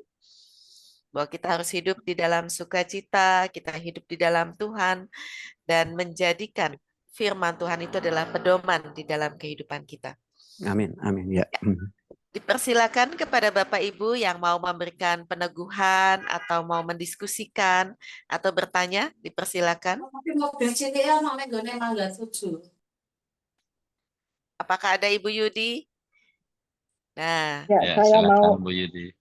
bahwa kita harus hidup di dalam sukacita, kita hidup di dalam Tuhan, dan menjadikan firman Tuhan itu adalah pedoman di dalam kehidupan kita. Amin, amin. Ya. Dipersilakan kepada Bapak Ibu yang mau memberikan peneguhan atau mau mendiskusikan atau bertanya, dipersilakan. Apakah ada Ibu Yudi? Nah, Ya, Ya, saya silakan mau. Bu Yudi.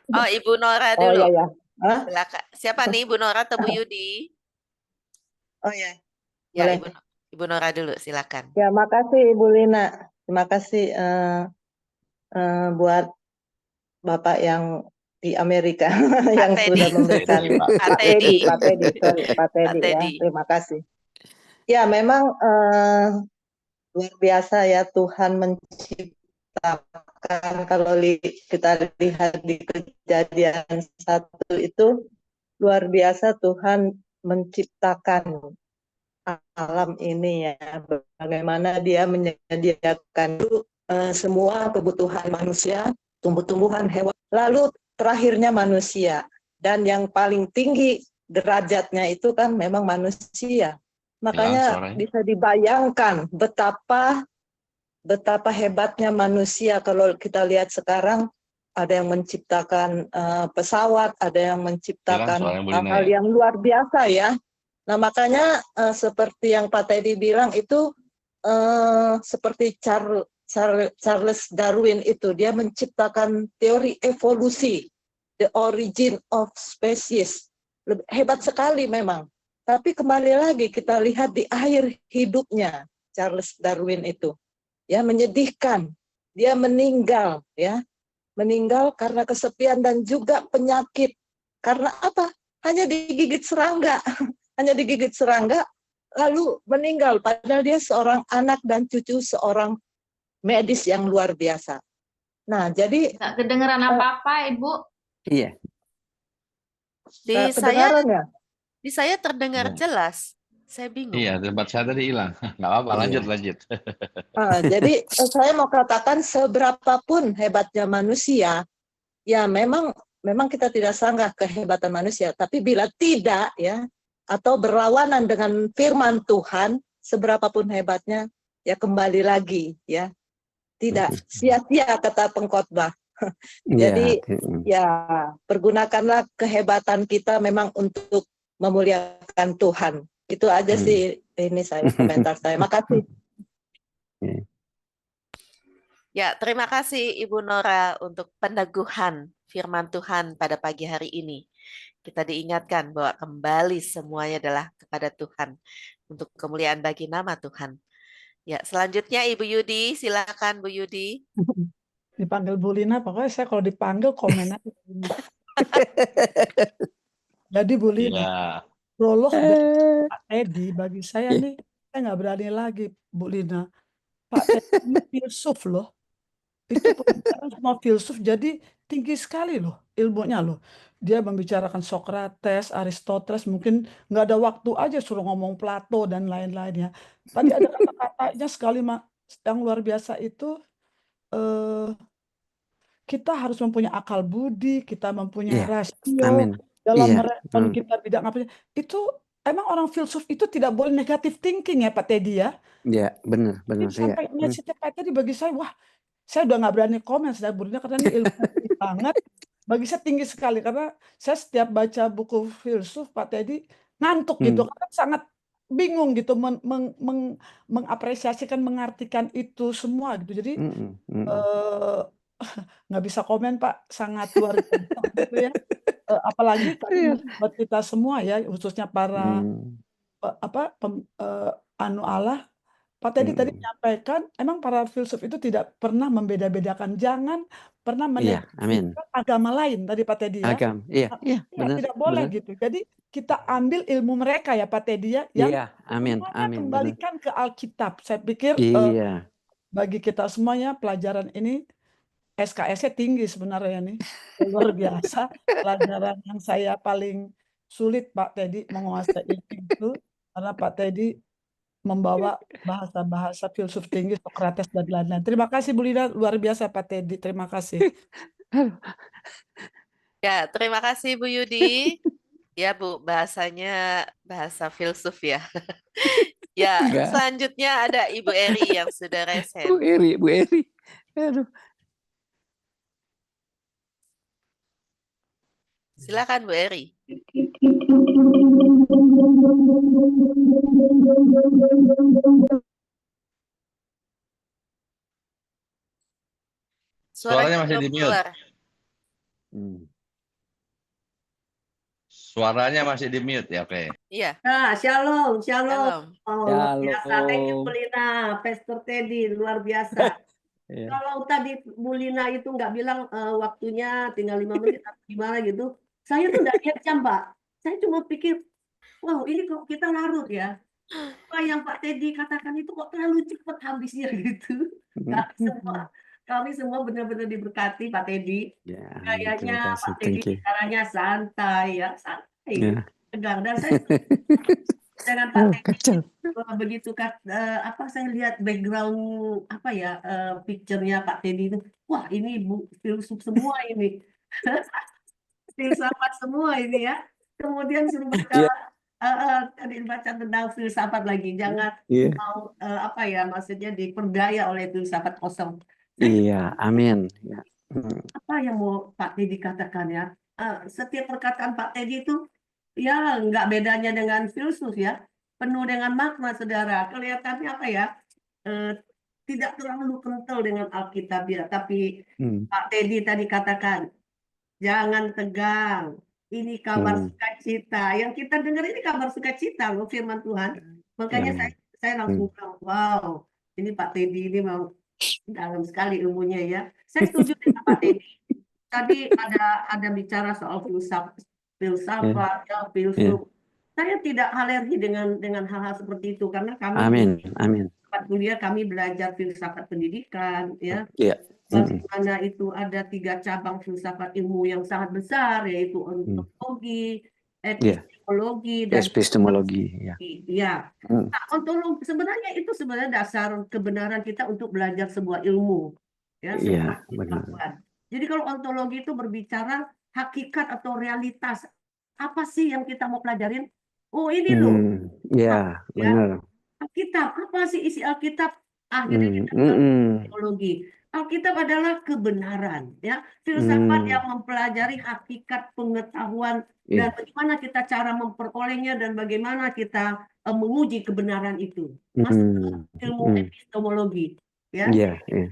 oh Ibu Nora Oh dulu. ya ya. Hah? Silakan. Siapa nih, Ibu Nora atau Bu Yudi? Oh ya. Ya, Boleh. Ibu Nora dulu, silakan. Ya, makasih Ibu Lina. Terima kasih buat Bapak yang di Amerika yang Teddy. sudah memberikan Teddy, Pak. Pak Teddy. Pak Teddy, sorry, Pak Pak Teddy ya. Teddy. Terima kasih. Ya, memang luar biasa ya Tuhan menciptakan, kalau kita lihat di Kejadian 1 itu luar biasa Tuhan menciptakan alam ini ya, bagaimana dia menyediakan semua kebutuhan manusia, tumbuh-tumbuhan, hewan, lalu terakhirnya manusia, dan yang paling tinggi derajatnya itu kan memang manusia. Makanya bisa dibayangkan betapa hebatnya manusia. Kalau kita lihat sekarang, ada yang menciptakan pesawat, ada yang menciptakan hal-hal yang luar biasa ya. Nah, makanya seperti yang Pak Teddy bilang itu, seperti Charles Darwin itu, dia menciptakan teori evolusi, the origin of species. Hebat sekali memang. Tapi kembali lagi kita lihat di akhir hidupnya Charles Darwin itu, ya menyedihkan. Dia meninggal, ya, meninggal karena kesepian dan juga penyakit. Karena apa? Hanya digigit serangga. Hanya digigit serangga, lalu meninggal. Padahal dia seorang anak dan cucu seorang medis yang luar biasa. Nah, jadi nggak kedengeran apa-apa, Ibu. Iya. Di saya terdengar jelas. Saya bingung. Iya, tempat saya tadi hilang. Nggak apa-apa, lanjut. Jadi saya mau katakan, seberapapun hebatnya manusia, ya memang kita tidak sanggah kehebatan manusia. Tapi bila tidak, ya, atau berlawanan dengan firman Tuhan, seberapapun hebatnya, ya kembali lagi, ya, tidak sia-sia kata pengkhotbah. Jadi ya pergunakanlah kehebatan kita memang untuk memuliakan Tuhan. Itu aja sih ini komentar saya. Makasih. Ya, terima kasih Ibu Nora untuk peneguhan firman Tuhan pada pagi hari ini. Kita diingatkan bahwa kembali semuanya adalah kepada Tuhan untuk kemuliaan bagi nama Tuhan. Ya, selanjutnya Ibu Yudi, silakan Bu Yudi. Dipanggil Bu Lina, pokoknya saya kalau dipanggil komen aja. Jadi Bu Lina, prolog dari Pak Teddy bagi saya nih, saya nggak berani lagi Bu Lina. Pak Teddy ini filsuf loh. Itu pembicaraan semua filsuf, jadi tinggi sekali loh ilmunya loh. Dia membicarakan Socrates, Aristoteles, mungkin nggak ada waktu aja suruh ngomong Plato dan lain-lainnya. Tadi ada kata-katanya sekali yang luar biasa itu, kita harus mempunyai akal budi, kita mempunyai rasio dalam merespon kita bidang apa. Itu emang orang filsuf itu tidak boleh negatif thinking ya Pak Teddy ya? Iya, benar. Sampai message Pak Teddy bagi saya, wah, saya udah nggak berani komen saya burnya karena ini ilmu tinggi banget. Bagi saya tinggi sekali karena saya setiap baca buku filsuf Pak Teddy ngantuk gitu karena sangat bingung gitu mengapresiasikan, mengartikan itu semua gitu. Jadi nggak bisa komen Pak, sangat luar biasa gitu ya. Apalagi buat kita semua ya, khususnya para Allah. Pak Teddy tadi menyampaikan, emang para filsuf itu tidak pernah membeda-bedakan, jangan pernah menegasikan agama lain tadi Pak Teddy ya. Benar, tidak boleh gitu. Jadi kita ambil ilmu mereka ya Pak Teddy ya, yang semuanya kembalikan ke Alkitab. Saya pikir bagi kita semuanya pelajaran ini SKS-nya tinggi sebenarnya nih. Luar biasa. Pelajaran yang saya paling sulit Pak Teddy menguasai itu karena Pak Teddy membawa bahasa-bahasa filsuf tinggi, Socrates dan lain-lain. Terima kasih Bu Lina, luar biasa Pak Teddy. Terima kasih. Ya, terima kasih Bu Yudi. Ya Bu, bahasanya bahasa filsuf ya. Ya, selanjutnya ada Ibu Eri yang sudah resen. Bu Eri. Aduh. Silakan Bu Eri. Suaranya masih belum di mute. keluar. Suaranya masih di mute ya, Oke. Iya. Nah, shalom, Shalom. Oh, luar biasa. Thank you, Shalom. Bu Lina, Pastor Teddy, luar biasa. Iya. Kalau tadi Bu Lina itu nggak bilang waktunya tinggal 5 menit atau gimana gitu, saya tuh nggak lihat jam, Pak. Saya cuma pikir, wow, ini kok kita larut ya. Apa yang Pak Teddy katakan itu kok terlalu cepat habisnya gitu. Kami semua benar-benar diberkati Pak Teddy. Ya, Kayaknya terima kasih. Pak Teddy Thank you. bicaranya santai ya, santai, Ya. tegang. Dan saya dengan Pak Teddy begitu apa saya lihat background apa ya picture-nya Pak Teddy itu, wah ini filsuf semua ini, filsafat semua ini ya. Kemudian suruh baca tadi baca tentang filsafat lagi, jangan mau apa ya maksudnya diperdaya oleh filsafat kosong. Iya, amin. Ya. Apa yang mau Pak Teddy katakan ya? Setiap perkataan Pak Teddy itu ya nggak bedanya dengan filsuf ya, penuh dengan makna, saudara. Kelihatannya apa ya? Tidak terlalu kental dengan Alkitab ya, tapi Pak Teddy tadi katakan jangan tegang. Ini kabar sukacita. Yang kita dengar ini kabar sukacita loh, firman Tuhan. Makanya saya langsung bilang, wow, ini Pak Teddy ini mau dalam sekali ilmunya ya. Saya setuju dengan Pak Teddy. Tadi ada bicara soal filsafat, ya, filsuf. Saya tidak alergi dengan hal-hal seperti itu karena kami tempat kuliah kami belajar filsafat pendidikan, ya. Bagaimana itu ada 3 cabang filsafat ilmu yang sangat besar, yaitu ontologi, epistemologi, dan epistemologi. Ya. Nah, ontologi sebenarnya itu sebenarnya dasar kebenaran kita untuk belajar sebuah ilmu, ya. Iya, benar. Jadi kalau ontologi itu berbicara hakikat atau realitas, apa sih yang kita mau pelajarin? Oh ini loh. Ya, benar. Alkitab, apa sih isi Alkitab? Akhirnya kita ontologi. Alkitab adalah kebenaran, ya. Filsafat yang mempelajari hakikat pengetahuan dan bagaimana kita cara memperolehnya dan bagaimana kita menguji kebenaran itu. Masuk ilmu epistemologi, ya.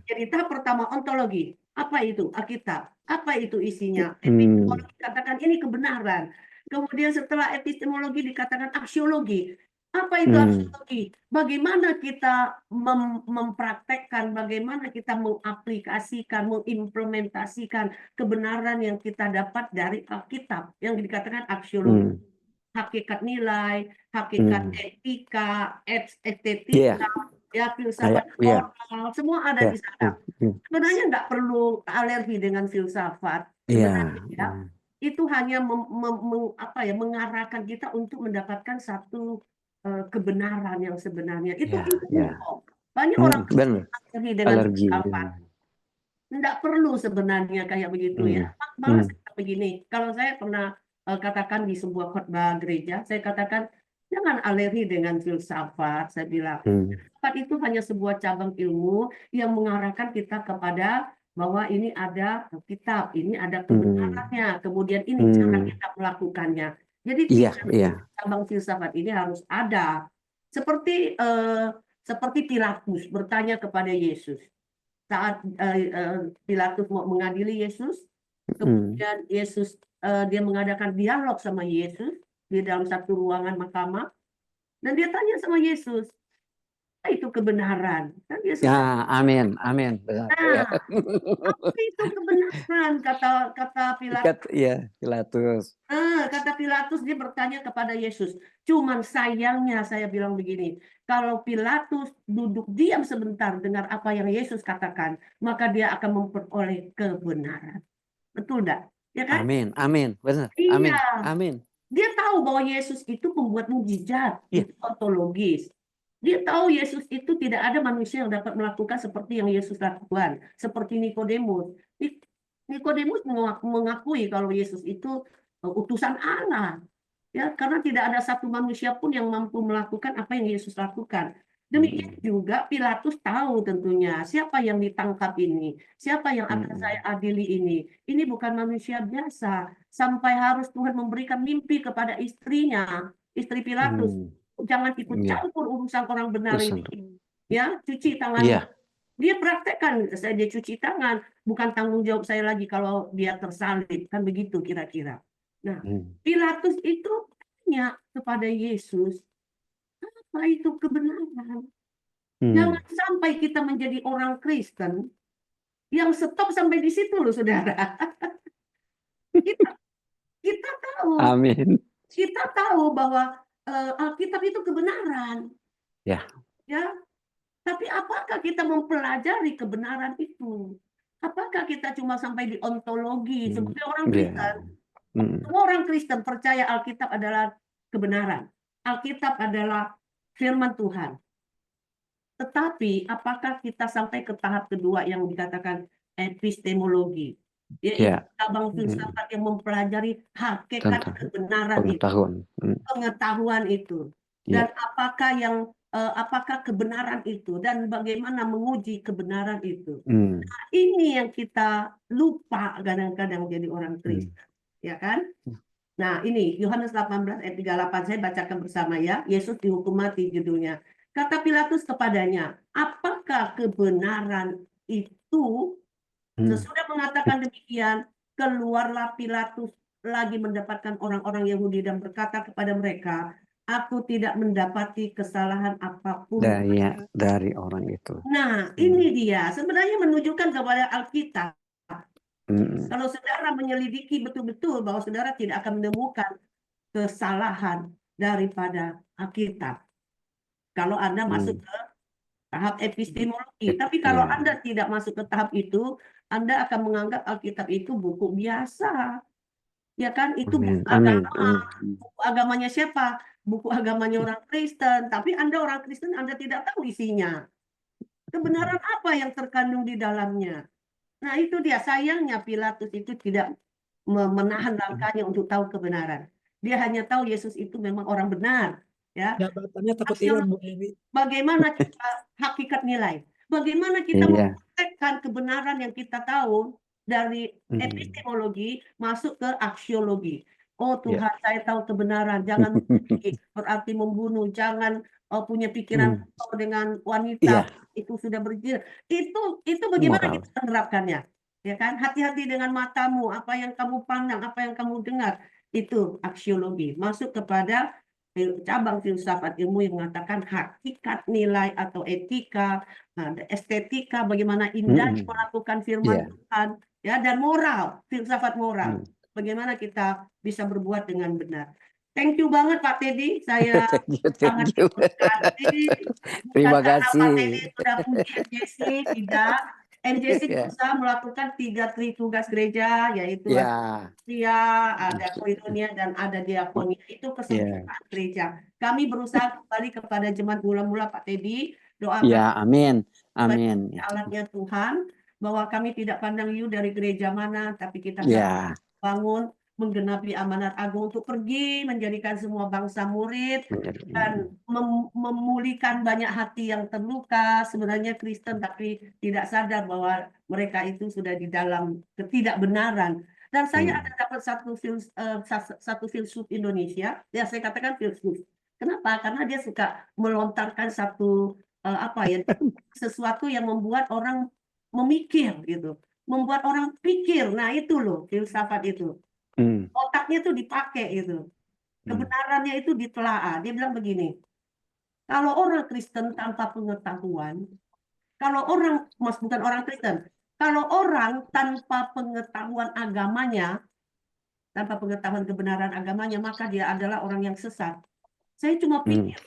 Jadi tahap pertama ontologi. Apa itu Alkitab? Apa itu isinya? Epistemologi katakan ini kebenaran. Kemudian setelah epistemologi dikatakan aksiologi. Apa itu aksiologi? Bagaimana kita mempraktekkan, bagaimana kita mengaplikasikan, mengimplementasikan kebenaran yang kita dapat dari Alkitab yang dikatakan aksiologi. Hakikat nilai, hakikat etika, estetika, ya filsafat moral, semua ada di sana. Sebenarnya nggak perlu alergi dengan filsafat. Sebenarnya ya, itu hanya mengarahkan kita untuk mendapatkan satu kebenaran yang sebenarnya. Itu banyak orang alergi dengan filsafat. Nggak perlu sebenarnya kayak begitu ya. Malah begini, kalau saya pernah katakan di sebuah khotbah gereja, saya katakan jangan alergi dengan filsafat. Saya bilang filsafat itu hanya sebuah cabang ilmu yang mengarahkan kita kepada bahwa ini ada kitab, ini ada kebenarannya, kemudian ini cara kita melakukannya. Jadi cabang filsafat ini harus ada. Seperti Pilatus bertanya kepada Yesus. Saat Pilatus mau mengadili Yesus, kemudian Yesus dia mengadakan dialog sama Yesus di dalam satu ruangan mahkamah, dan dia tanya sama Yesus, itu kebenaran. Kan Yesus, amin. Nah, apa itu kebenaran kata Pilatus? Pilatus. Kata Pilatus, dia bertanya kepada Yesus. Cuman sayangnya saya bilang begini, kalau Pilatus duduk diam sebentar dengar apa yang Yesus katakan, maka dia akan memperoleh kebenaran. Betul enggak? Ya kan? Amin. Benar. Iya. Amin. Dia tahu bahwa Yesus itu pembuat mukjizat, itu ontologis. Dia tahu Yesus itu tidak ada manusia yang dapat melakukan seperti yang Yesus lakukan, seperti Nikodemus. Nikodemus mengakui kalau Yesus itu utusan Allah. Ya, karena tidak ada satu manusia pun yang mampu melakukan apa yang Yesus lakukan. Demikian juga Pilatus tahu tentunya siapa yang ditangkap ini, siapa yang akan saya adili ini. Ini bukan manusia biasa. Sampai harus Tuhan memberikan mimpi kepada istrinya, istri Pilatus. Jangan ikut campur urusan orang benar ini. Ya, cuci tangan. Dia praktekkan, dia cuci tangan. Bukan tanggung jawab saya lagi kalau dia tersalib. Kan begitu kira-kira. Nah, Pilatus itu tanya kepada Yesus, apa itu kebenaran? Jangan sampai kita menjadi orang Kristen yang stop sampai di situ loh, saudara. Kita tahu. Amin. Kita tahu bahwa Alkitab itu kebenaran. Ya. Ya. Tapi apakah kita mempelajari kebenaran itu? Apakah kita cuma sampai di ontologi seperti orang Kristen? Semua orang Kristen percaya Alkitab adalah kebenaran. Alkitab adalah firman Tuhan. Tetapi apakah kita sampai ke tahap kedua yang dikatakan epistemologi, yaitu cabang filsafat yang mempelajari hakikat kebenaran pengetahuan itu, dan apakah kebenaran itu dan bagaimana menguji kebenaran itu. Nah, ini yang kita lupa kadang-kadang jadi orang Kristen, ya kan? Nah, ini Yohanes 18 ayat 38, saya bacakan bersama ya. Yesus dihukum mati judulnya. Kata Pilatus kepadanya, apakah kebenaran itu? Sesudah mengatakan demikian, keluarlah Pilatus lagi mendapatkan orang-orang Yahudi dan berkata kepada mereka, aku tidak mendapati kesalahan apapun dari orang itu. Nah, ini dia. Sebenarnya menunjukkan kepada Alkitab. Kalau saudara menyelidiki betul-betul bahwa saudara tidak akan menemukan kesalahan daripada Alkitab. Kalau Anda masuk ke tahap epistemologi. Tapi kalau Anda tidak masuk ke tahap itu, Anda akan menganggap Alkitab itu buku biasa. Ya kan? Itu buku agama. Buku agamanya siapa? Buku agamanya orang Kristen. Tapi Anda orang Kristen, Anda tidak tahu isinya. Kebenaran apa yang terkandung di dalamnya? Nah, itu dia. Sayangnya Pilatus itu tidak menahan langkahnya untuk tahu kebenaran. Dia hanya tahu Yesus itu memang orang benar. Ya. Jabatannya takut hilang, Bu Ewi. Bagaimana kita hakikat nilai? Bagaimana kita mempraktekkan kebenaran yang kita tahu dari epistemologi masuk ke aksiologi. Oh Tuhan, saya tahu kebenaran. Jangan berarti membunuh. Jangan punya pikiran dengan wanita itu sudah berzina. Itu bagaimana kita menerapkannya? Ya kan? Hati-hati dengan matamu. Apa yang kamu pandang, apa yang kamu dengar. Itu aksiologi. Masuk kepada cabang filsafat ilmu yang mengatakan hakikat nilai atau etika, estetika, bagaimana indahnya melakukan firman Tuhan, ya, dan moral, filsafat moral. Bagaimana kita bisa berbuat dengan benar. Thank you banget Pak Teddy, saya sangat terima Terima kasih. Pak Teddy sudah puji MJC, tidak. MJC berusaha melakukan 3 tugas gereja, yaitu ada koinonia dan ada diakonia. Itu kesempurnaan gereja. Kami berusaha kembali kepada jemaat mula-mula Pak Teddy. Doakan. Ya, amin. Amin. Alatnya Tuhan, bahwa kami tidak pandang you dari gereja mana, tapi kita bangun menggenapi amanat agung untuk pergi menjadikan semua bangsa murid dan memulihkan banyak hati yang terluka sebenarnya Kristen tapi tidak sadar bahwa mereka itu sudah di dalam ketidakbenaran. Dan saya ada dapat satu filsuf Indonesia, ya saya katakan filsuf. Kenapa? Karena dia suka melontarkan satu sesuatu yang membuat orang memikir gitu, membuat orang pikir. Nah itu loh filsafat itu. Otaknya itu dipakai gitu. Kebenarannya itu ditelaah. Dia bilang begini, kalau orang Kristen tanpa pengetahuan, bukan orang Kristen, kalau orang tanpa pengetahuan agamanya, tanpa pengetahuan kebenaran agamanya, maka dia adalah orang yang sesat. Saya cuma pikir,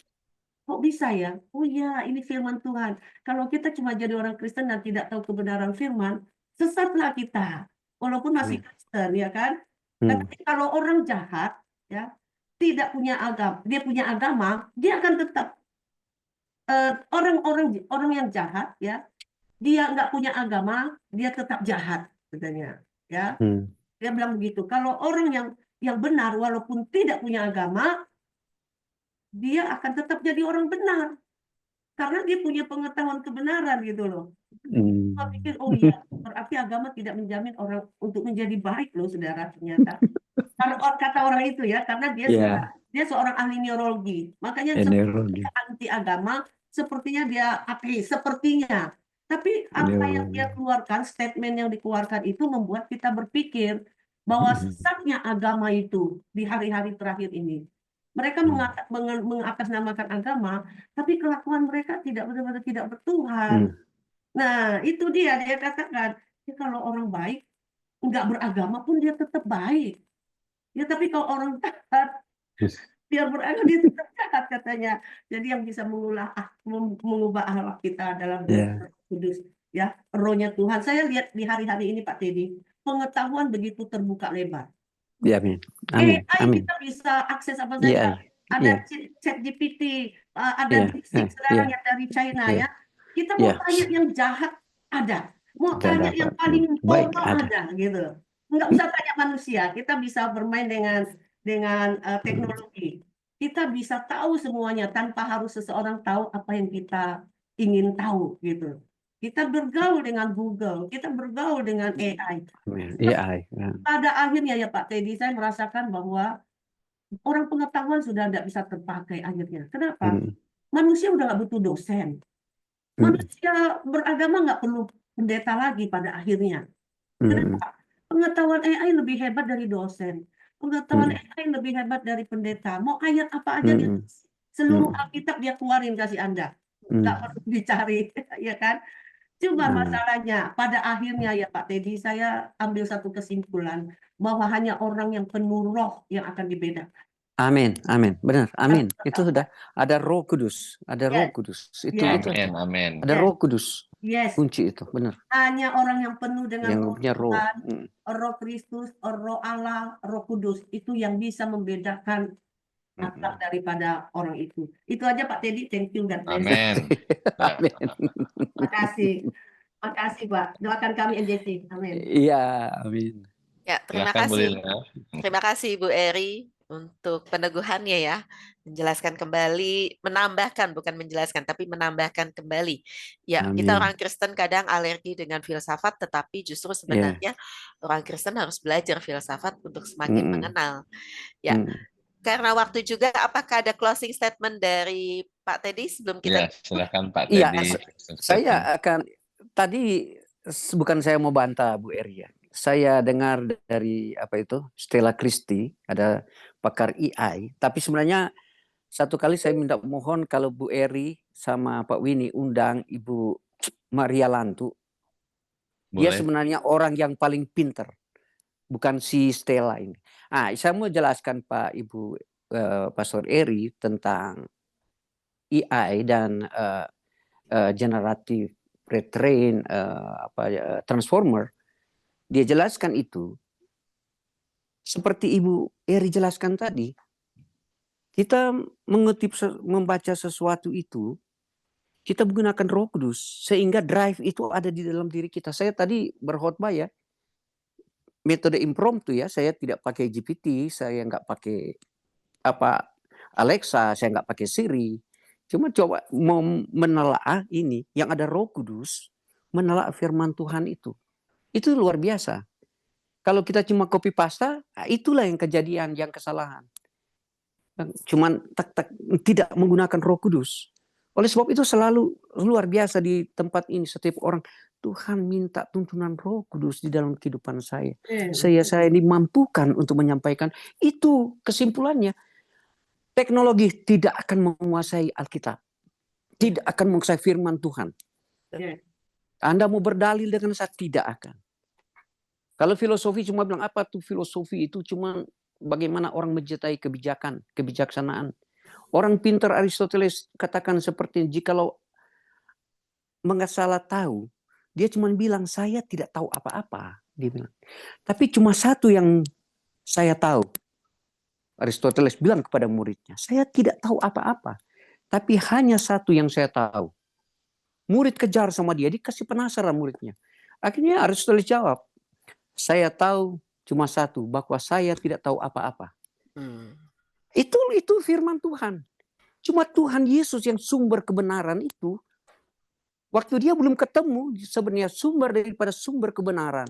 kok bisa ya? Oh ya, ini firman Tuhan. Kalau kita cuma jadi orang Kristen dan tidak tahu kebenaran firman, sesatlah kita. Walaupun masih Kristen, ya kan? Tapi kalau orang jahat, ya, tidak punya agama, dia punya agama, dia akan tetap orang yang jahat, ya, dia nggak punya agama, dia tetap jahat, katanya, ya. Dia bilang begitu. Kalau orang yang benar, walaupun tidak punya agama, dia akan tetap jadi orang benar. karena dia punya pengetahuan kebenaran gitu loh. Hmm. Saya pikir, oh iya, berarti agama tidak menjamin orang untuk menjadi baik loh, saudara, ternyata. Kalau kata orang itu ya, karena dia seorang ahli neurologi, makanya sepertinya anti agama, sepertinya dia ateis, sepertinya. Tapi apa yang dia keluarkan, statement yang dikeluarkan itu membuat kita berpikir bahwa sesatnya agama itu di hari-hari terakhir ini. Mereka mengatasnamakan agama, tapi kelakuan mereka tidak benar-benar tidak bertuhan. Nah, itu dia katakan, ya, kalau orang baik, nggak beragama pun dia tetap baik. Ya, tapi kalau orang taat, biar beragama dia tetap taat katanya. Jadi yang bisa mengubah akhlak kita dalam Roh Kudus, ya, rohnya Tuhan. Saya lihat di hari-hari ini Pak Teddy, pengetahuan begitu terbuka lebar. Ya, amin. AI kita bisa akses apa saja. Ada ChatGPT, ada DeepSeek, saudara yang dari China ya. Kita mau tanya yang jahat ada, mau tanya yang paling bodoh ada gitu. Nggak usah tanya manusia, kita bisa bermain dengan teknologi. Kita bisa tahu semuanya tanpa harus seseorang tahu apa yang kita ingin tahu gitu. Kita bergaul dengan Google, kita bergaul dengan AI. Pada akhirnya ya Pak Teddy, saya merasakan bahwa orang pengetahuan sudah tidak bisa terpakai akhirnya. Kenapa? Manusia udah nggak butuh dosen. Manusia beragama nggak perlu pendeta lagi pada akhirnya. Kenapa? Pengetahuan AI lebih hebat dari dosen. Pengetahuan AI lebih hebat dari pendeta. Mau ayat apa aja, dia seluruh Alkitab dia keluarin kasih Anda. Nggak perlu dicari, ya kan? Cuma masalahnya, pada akhirnya ya Pak Teddy, saya ambil satu kesimpulan bahwa hanya orang yang penuh roh yang akan dibedakan. Amin, amin, benar, amin. Itu sudah ada Roh Kudus, ada Roh Kudus. Itu amin. ada Roh Kudus. Yes. Kunci itu, benar. Hanya orang yang penuh dengan Yang roh punya roh. Tuhan, roh Kristus, roh Allah, Roh Kudus, itu yang bisa membedakan akhlak daripada orang itu. Itu aja Pak Teddy, thank you dan Amin. Amin. Makasih. Makasih Pak. Doakan kami NJC. Amin. Iya, amin. Ya, terima Silakan, Bu kasih. Lina. Terima kasih Bu Eri untuk peneguhannya ya, menjelaskan kembali, menambahkan, bukan menjelaskan, tapi menambahkan kembali. Ya, kita orang Kristen kadang alergi dengan filsafat, tetapi justru sebenarnya orang Kristen harus belajar filsafat untuk semakin mengenal. Ya, karena waktu juga, apakah ada closing statement dari Pak Teddy sebelum kita? Ya, silakan Pak Teddy. Saya akan, tadi bukan saya mau bantah Bu Eri ya. Saya dengar dari Stella Christie, ada pakar AI, tapi sebenarnya satu kali saya minta mohon kalau Bu Eri sama Pak Winnie undang Ibu Maria Lantu. Dia sebenarnya orang yang paling pinter, bukan si Stella ini. Saya mau jelaskan Pak Ibu Pastor Eri tentang AI dan generative pre-train transformer. Dia jelaskan itu seperti Ibu Eri jelaskan tadi. Kita membaca sesuatu itu, kita menggunakan Roh Kudus sehingga drive itu ada di dalam diri kita. Saya tadi berkhotbah ya, metode impromptu ya. Saya tidak pakai GPT, saya nggak pakai Alexa, saya nggak pakai Siri. Cuma coba menelaah ini yang ada Roh Kudus, menelaah firman Tuhan itu. Itu luar biasa. Kalau kita cuma copy paste, itulah yang kejadian, yang kesalahan. Cuman tidak menggunakan Roh Kudus. Oleh sebab itu selalu luar biasa di tempat ini, setiap orang, Tuhan minta tuntunan Roh Kudus di dalam kehidupan saya. Saya dimampukan untuk menyampaikan. Itu kesimpulannya. Teknologi tidak akan menguasai Alkitab. Tidak akan menguasai firman Tuhan. Anda mau berdalil dengan saya, tidak akan. Kalau filosofi cuma bilang apa tuh filosofi itu cuma bagaimana orang mencintai kebijaksanaan. Orang pintar Aristoteles katakan seperti jikalau nggak salah tahu, dia cuma bilang saya tidak tahu apa-apa, dia bilang. Tapi cuma satu yang saya tahu. Aristoteles bilang kepada muridnya, saya tidak tahu apa-apa, tapi hanya satu yang saya tahu. Murid kejar sama dia, dikasih penasaran muridnya. Akhirnya Aristoteles jawab, saya tahu cuma satu, bahwa saya tidak tahu apa-apa. Itu firman Tuhan. Cuma Tuhan Yesus yang sumber kebenaran itu, waktu dia belum ketemu, sebenarnya sumber daripada sumber kebenaran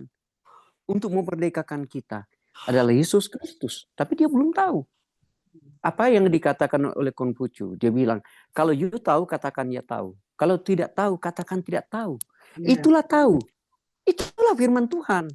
untuk memerdekakan kita adalah Yesus Kristus. Tapi dia belum tahu. Apa yang dikatakan oleh Konfusius? Dia bilang, kalau you tahu, katakan ya tahu. Kalau tidak tahu, katakan tidak tahu. Itulah tahu. Itulah firman Tuhan.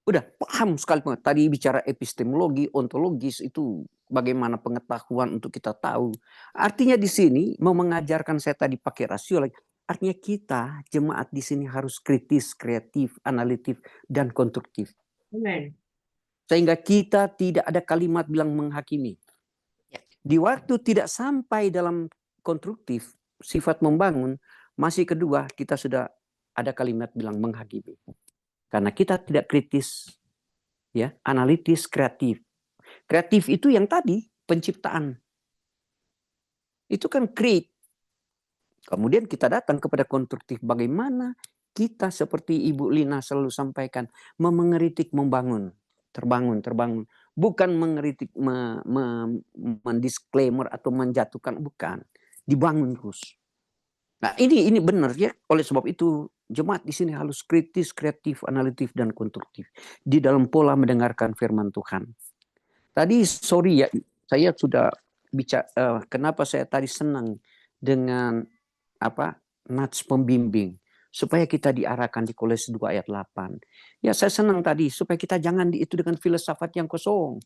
Udah paham sekali. Tadi bicara epistemologi, ontologis, itu bagaimana pengetahuan untuk kita tahu. Artinya di sini mau mengajarkan, saya tadi pakai rasio lagi. Artinya kita jemaat di sini harus kritis, kreatif, analitik, dan konstruktif. Sehingga kita tidak ada kalimat bilang menghakimi. Di waktu tidak sampai dalam konstruktif, sifat membangun, masih kedua kita sudah ada kalimat bilang menghakimi. Karena kita tidak kritis, ya, analitis, kreatif. Kreatif itu yang tadi penciptaan. Itu kan create. Kemudian kita datang kepada konstruktif, bagaimana kita seperti Ibu Lina selalu sampaikan, mengeritik, membangun, terbangun. Bukan mengeritik, mendisklaimer atau menjatuhkan, bukan. Dibangun terus. Nah, ini benar ya. Oleh sebab itu jemaat di sini harus kritis, kreatif, analitik, dan konstruktif di dalam pola mendengarkan firman Tuhan. Tadi sorry ya, saya sudah bicara. Kenapa saya tadi senang dengan nats pembimbing supaya kita diarahkan di Kolose 2 ayat 8. Ya, saya senang tadi supaya kita jangan itu dengan filsafat yang kosong.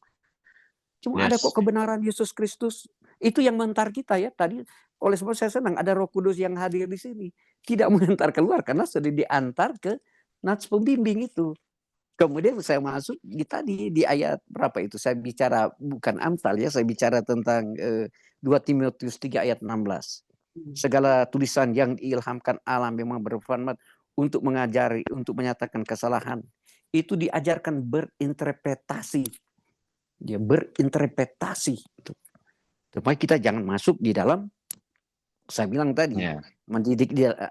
Cuma ada kok kebenaran Yesus Kristus. Itu yang mengantar kita ya tadi. Oleh sebab saya senang ada Roh Kudus yang hadir di sini. Tidak mengantar keluar karena sudah diantar ke nats pembimbing itu. Kemudian saya masuk di ayat berapa itu? Saya bicara bukan Amsal ya, saya bicara tentang 2 Timotius 3 ayat 16. Segala tulisan yang diilhamkan Allah memang bermanfaat untuk mengajari, untuk menyatakan kesalahan. Itu diajarkan berinterpretasi. Dia berinterpretasi. Supaya kita jangan masuk di dalam, saya bilang tadi,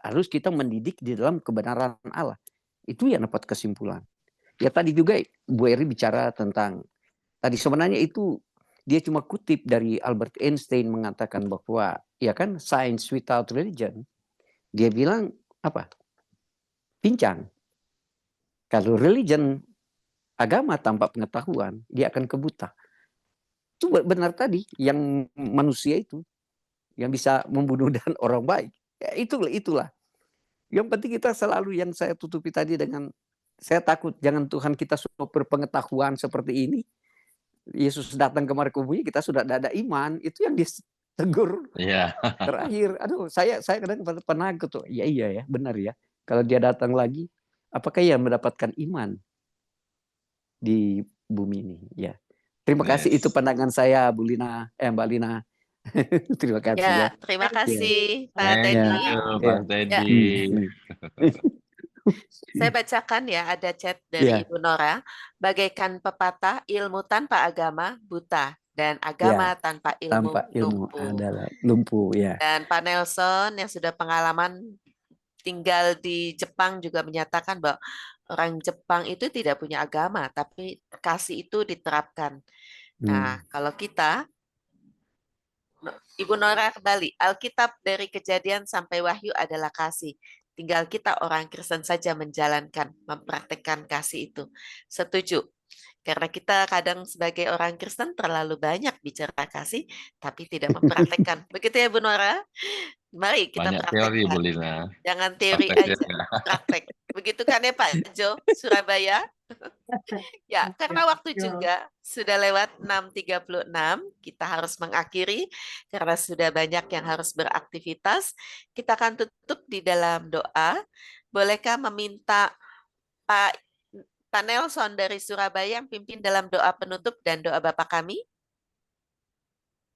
harus kita mendidik di dalam kebenaran Allah. Itu yang dapat kesimpulan. Ya tadi juga Bu Eri bicara tentang, tadi sebenarnya itu dia cuma kutip dari Albert Einstein mengatakan bahwa, ya kan, science without religion. Dia bilang, pincang. Kalau religion, agama tanpa pengetahuan, dia akan kebuta. Itu benar tadi, yang manusia itu, yang bisa membunuh dan orang baik. Ya, itulah. Yang penting kita selalu, yang saya tutupi tadi dengan, saya takut jangan Tuhan kita sudah berpengetahuan seperti ini. Yesus datang kemari ke bumi, kita sudah ada iman. Itu yang ditegur terakhir. Aduh, saya kadang penakut tuh. Iya ya, benar ya. Kalau dia datang lagi, apakah ia mendapatkan iman di bumi ini? Ya. Terima kasih, itu pandangan saya, Mbak Lina. Terima kasih ya. Terima kasih Pak Teddy. Pak Teddy. Saya bacakan ya, ada chat dari Ibu Nora. Bagaikan pepatah, ilmu tanpa agama buta, dan agama tanpa ilmu adalah lumpuh. Ya. Dan Pak Nelson yang sudah pengalaman tinggal di Jepang juga menyatakan bahwa orang Jepang itu tidak punya agama, tapi kasih itu diterapkan. Nah, kalau kita, Ibu Nora kembali, Alkitab dari Kejadian sampai Wahyu adalah kasih. Tinggal kita orang Kristen saja menjalankan, mempraktekkan kasih itu. Setuju. Karena kita kadang sebagai orang Kristen terlalu banyak bicara kasih, tapi tidak mempraktekkan. Begitu ya Bu Nora? Mari kita Banyak praktekkan. teori, Bu Lina. Jangan teori aja, praktek. Begitu kan ya Pak Jo, Surabaya? Ya, karena waktu juga sudah lewat 6.36, kita harus mengakhiri karena sudah banyak yang harus beraktivitas. Kita akan tutup di dalam doa. Bolehkah meminta Pak Nelson dari Surabaya yang pimpin dalam doa penutup dan doa Bapa kami?